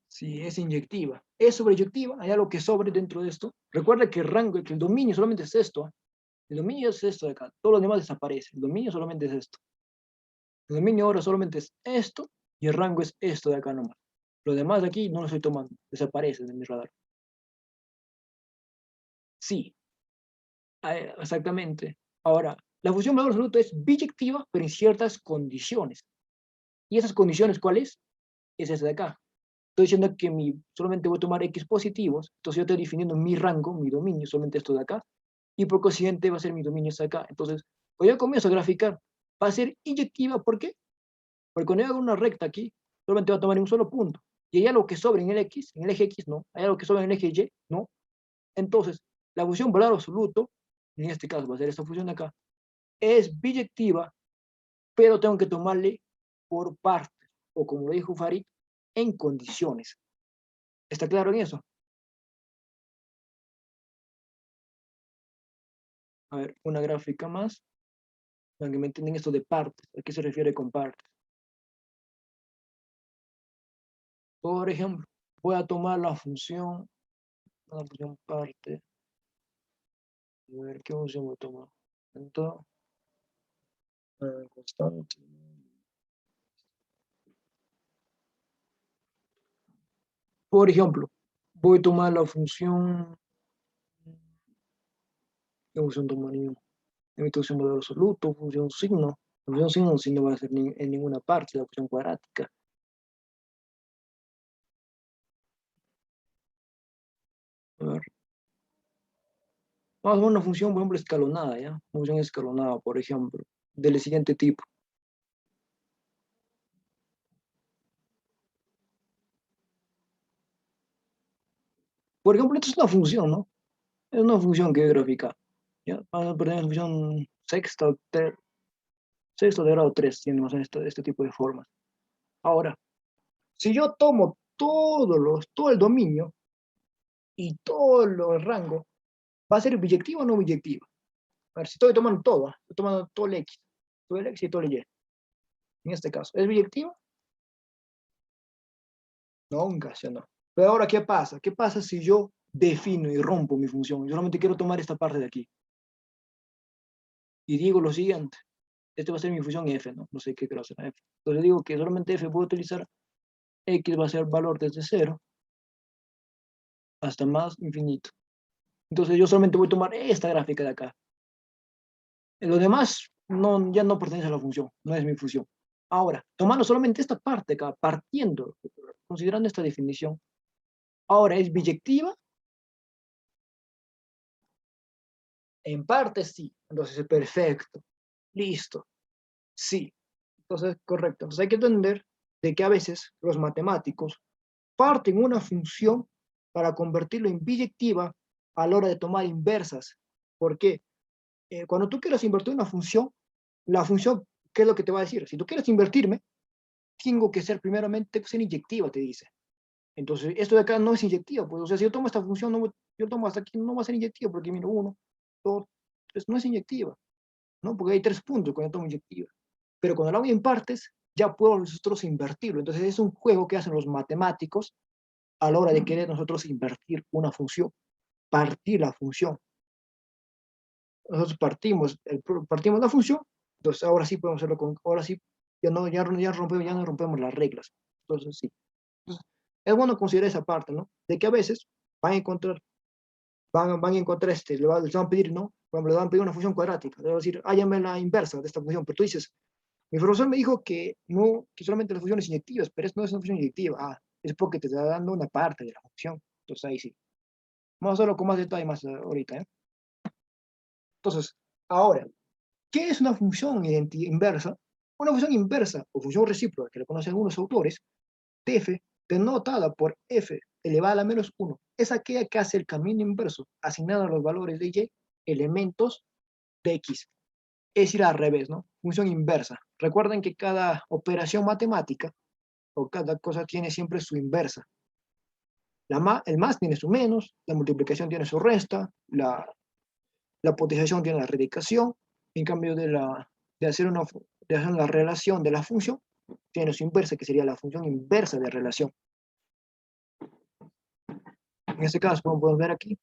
Si es inyectiva. Es sobreyectiva, hay algo que sobre dentro de esto. Recuerda que el rango, que el dominio solamente es esto. El dominio es esto de acá. Todo lo demás desaparece. El dominio solamente es esto. El dominio ahora solamente es esto y el rango es esto de acá nomás. Lo demás de aquí no lo estoy tomando. Desaparece de mi radar. Sí, exactamente. Ahora, la función valor absoluto es biyectiva, pero en ciertas condiciones. ¿Y esas condiciones cuáles? Es esta de acá. Estoy diciendo que solamente voy a tomar x positivos, entonces yo estoy definiendo mi rango, mi dominio, solamente esto de acá, y por consiguiente va a ser mi dominio hasta acá. Entonces, cuando yo comienzo a graficar, va a ser inyectiva, ¿por qué? Porque cuando yo hago una recta aquí, solamente va a tomar un solo punto, y hay algo que sobra en el x, en el eje x no, hay algo que sobra en el eje y, no. Entonces, la función valor absoluto, en este caso va a ser esta función de acá, es biyectiva, pero tengo que tomarle por partes, o como lo dijo Farid, en condiciones. ¿Está claro en eso? A ver, una gráfica más, para que me entiendan esto de partes. ¿A qué se refiere con partes? Por ejemplo, voy a tomar la función parte. A ver, ¿qué función voy a tomar? Entonces, constante. Por ejemplo, voy a tomar la función, ¿qué función tomaría? Función valor absoluto, función signo. La función signo sí no va a ser en ninguna parte, la función cuadrática. A ver, vamos a ver una función, por ejemplo, escalonada, ¿ya? Función escalonada, por ejemplo, del siguiente tipo. Por ejemplo, esto es una función, ¿no? Es una función que es gráfica. ¿Ya? Vamos a poner una función sexto de grado 3, tiene más o menos este tipo de formas. Ahora, si yo tomo todo el dominio y todo el rango, ¿va a ser biyectiva o no biyectiva? A ver, si estoy tomando todo, estoy tomando todo el x y todo el y. En este caso, ¿es biyectiva? No, nunca, ¿sí o no? Pero ahora, ¿qué pasa? ¿Qué pasa si yo defino y rompo mi función? Yo solamente quiero tomar esta parte de aquí. Y digo lo siguiente. Este va a ser mi función f, ¿no? No sé qué quiero hacer f. Entonces digo que solamente f puedo utilizar x va a ser valor desde 0 hasta más infinito. Entonces yo solamente voy a tomar esta gráfica de acá. Lo demás ya no pertenece a la función, no es mi función. Ahora, tomando solamente esta parte acá, partiendo, considerando esta definición, ahora es biyectiva, en parte sí. Entonces es perfecto, listo, sí. Entonces, correcto. Entonces hay que entender de que a veces los matemáticos parten una función para convertirlo en biyectiva a la hora de tomar inversas. ¿Por qué? Cuando tú quieras invertir una función, la función, ¿qué es lo que te va a decir? Si tú quieres invertirme, tengo que ser primeramente ser inyectiva, te dice. Entonces, esto de acá no es inyectiva, pues, o sea, si yo tomo esta función, yo tomo hasta aquí, no va a ser inyectiva, porque mira, uno, dos, tres, no es inyectiva, ¿no? Porque hay 3 puntos cuando tomo inyectiva. pero cuando lo hago en partes, ya puedo nosotros invertirlo. Entonces es un juego que hacen los matemáticos a la hora de querer nosotros invertir una función, partir la función. Nosotros partimos la función, entonces ahora sí podemos hacerlo ahora sí, ya no rompemos las reglas. Entonces sí. Entonces, es bueno considerar esa parte, ¿no? De que a veces van a encontrar, van a encontrar les van a pedir, ¿no? Por ejemplo, les van a pedir una función cuadrática, le van a decir, hállame la inversa de esta función, pero tú dices, mi profesor me dijo que no, que solamente las funciones inyectivas, pero no es una función inyectiva. Ah, es porque te está dando una parte de la función. Entonces ahí sí. Vamos a hacerlo con más detalle más ahorita, ¿eh? Entonces, ahora, ¿qué es una función inversa? Una función inversa o función recíproca, que le conocen algunos autores, de f, denotada por f elevada a la menos 1, es aquella que hace el camino inverso, asignado a los valores de y, elementos de x. Es decir, al revés, ¿no? Función inversa. Recuerden que cada operación matemática o cada cosa tiene siempre su inversa. El más tiene su menos, la multiplicación tiene su resta, la potenciación tiene la radicación, en cambio de hacer una relación de la función, tiene su inversa, que sería la función inversa de relación. En este caso, podemos ver aquí,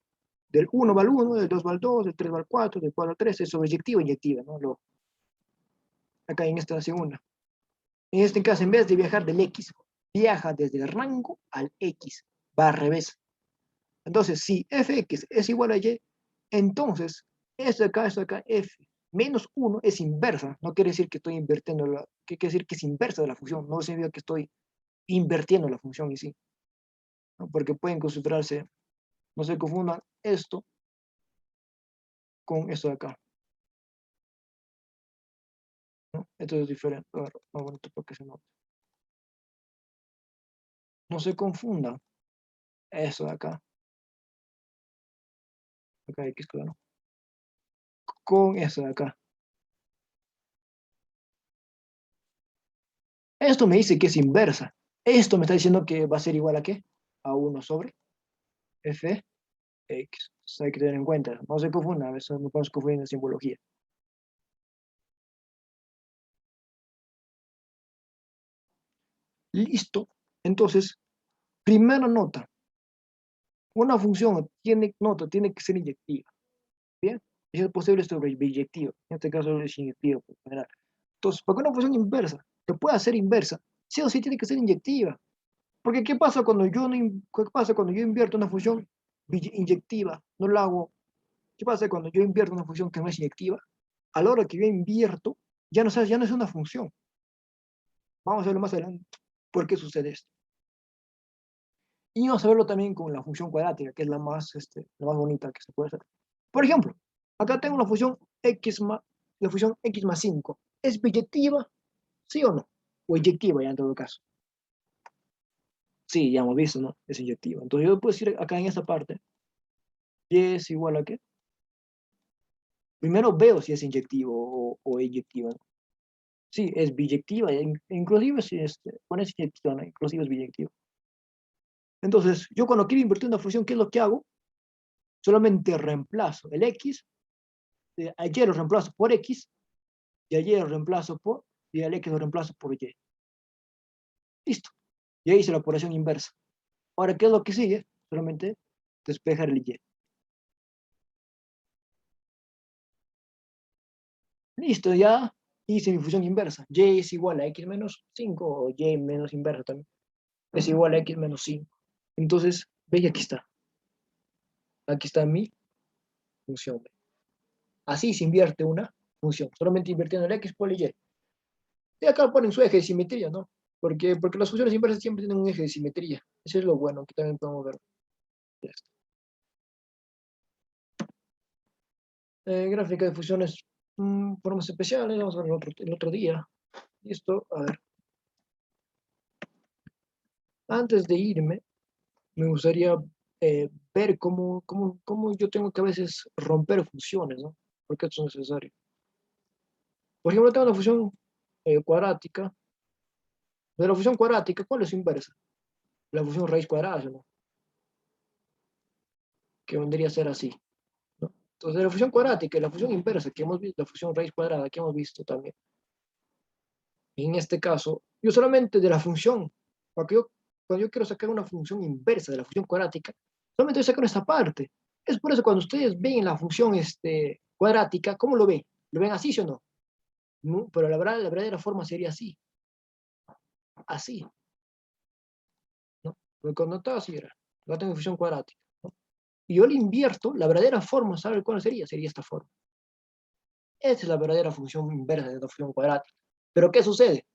del 1 va al 1, del 2 va al 2, del 3 va al 4, del 4 al 3, es sobreyectiva e inyectiva, ¿no? Acá en esta segunda. En este caso, en vez de viajar del X, viaja desde el rango al X, va al revés. Entonces, si fx es igual a y, entonces, esto de acá, f menos 1 es inversa. No quiere decir que estoy invirtiendo, que quiere decir que es inversa de la función. No significa que estoy invirtiendo la función en sí, ¿no? Porque pueden concentrarse, no se confundan esto con esto de acá, ¿no? Esto es diferente. A ver, más bonito para que se note. No se confundan eso de acá, x, claro, con eso de acá. Esto me dice que es inversa. Esto me está diciendo que va a ser igual a ¿qué? A 1 sobre f x. Entonces hay que tener en cuenta. No se confunda, a veces no podemos confundir en simbología. Listo. Entonces, primera nota. Una función tiene que ser inyectiva. ¿Bien? Si es posible, esto es biyectivo. En este caso es inyectivo por general. Entonces, para que una función inversa que pueda ser inversa, sí o sí tiene que ser inyectiva. Porque ¿qué pasa cuando qué pasa cuando yo invierto una función inyectiva? No la hago. ¿Qué pasa cuando yo invierto una función que no es inyectiva? A la hora que yo invierto, ya no es una función. Vamos a verlo más adelante. ¿Por qué sucede esto? Y vamos a verlo también con la función cuadrática, que es la más bonita que se puede hacer. Por ejemplo, acá tengo la función x más 5. ¿Es biyectiva? ¿Sí o no? O inyectiva ya en todo caso. Sí, ya hemos visto, ¿no? Es inyectiva. Entonces yo puedo decir acá en esta parte, y es igual a qué. Primero veo si es inyectivo o inyectiva, ¿no? Sí, es biyectiva, inclusive si pones inyectiva, ¿no? Inclusive es biyectiva. Entonces, yo cuando quiero invertir una función, ¿qué es lo que hago? Solamente reemplazo el x, ayer lo reemplazo por x, y ayer lo reemplazo por, y el x lo reemplazo por y. Listo. Ya hice la operación inversa. Ahora, ¿qué es lo que sigue? Solamente despejar el y. Listo, ya hice mi función inversa. Y es igual a x menos 5, o y menos inversa también. Es igual a x menos 5. Entonces, ve, aquí está. Aquí está mi función. Así se invierte una función. Solamente invirtiendo el x por el y. Y acá ponen su eje de simetría, ¿no? Porque las funciones inversas siempre tienen un eje de simetría. Eso es lo bueno, que también podemos ver. Ya está. Gráfica de funciones, formas especiales, vamos a ver el otro día. Listo, a ver. Antes de irme, me gustaría ver cómo yo tengo que a veces romper funciones, ¿no? Porque esto es necesario. Por ejemplo, tengo una función cuadrática. De la función cuadrática, ¿cuál es su inversa? La función raíz cuadrada, ¿no? Que vendría a ser así, ¿no? Entonces, la función cuadrática y la función inversa que hemos visto, la función raíz cuadrada que hemos visto también, En este caso, yo solamente de la función, cuando yo quiero sacar una función inversa de la función cuadrática, solamente voy a sacar esta parte. Es por eso cuando ustedes ven la función cuadrática, ¿cómo lo ven? ¿Lo ven así, sí o no? No, pero la verdadera forma sería así, así, ¿no? Porque cuando está así, era, no tengo función cuadrática, ¿no? Y yo le invierto, la verdadera forma, ¿sabe cuál sería? Sería esta forma. Esta es la verdadera función inversa de la función cuadrática. Pero ¿qué sucede?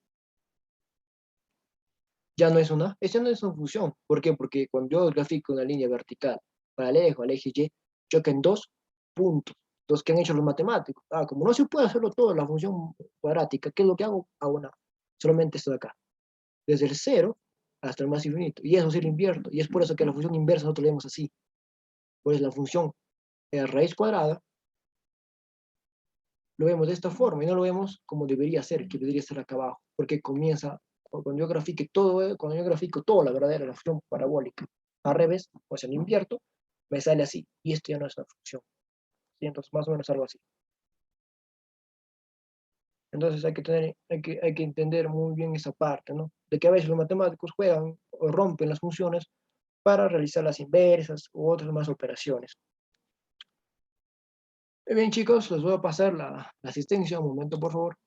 Ya no es esa no es una función. ¿Por qué? Porque cuando yo grafico una línea vertical paralela al eje Y, chocan dos puntos, los que han hecho los matemáticos. Como no se puede hacerlo todo en la función cuadrática, ¿qué es lo que hago? Hago nada. Solamente esto de acá. Desde el cero hasta el más infinito. Y eso sí lo invierto. Y es por eso que la función inversa nosotros lo vemos así. Pues la función raíz cuadrada lo vemos de esta forma y no lo vemos como debería ser, que debería estar acá abajo. Porque comienza cuando yo grafico todo la verdadera la función parabólica al revés, o sea, lo invierto, me sale así. Y esto ya no es una función. ¿Sí? Entonces, más o menos algo así. Entonces hay que entender muy bien esa parte, ¿no? De que a veces los matemáticos juegan o rompen las funciones para realizar las inversas u otras más operaciones. Muy bien, chicos, les voy a pasar la asistencia un momento, por favor.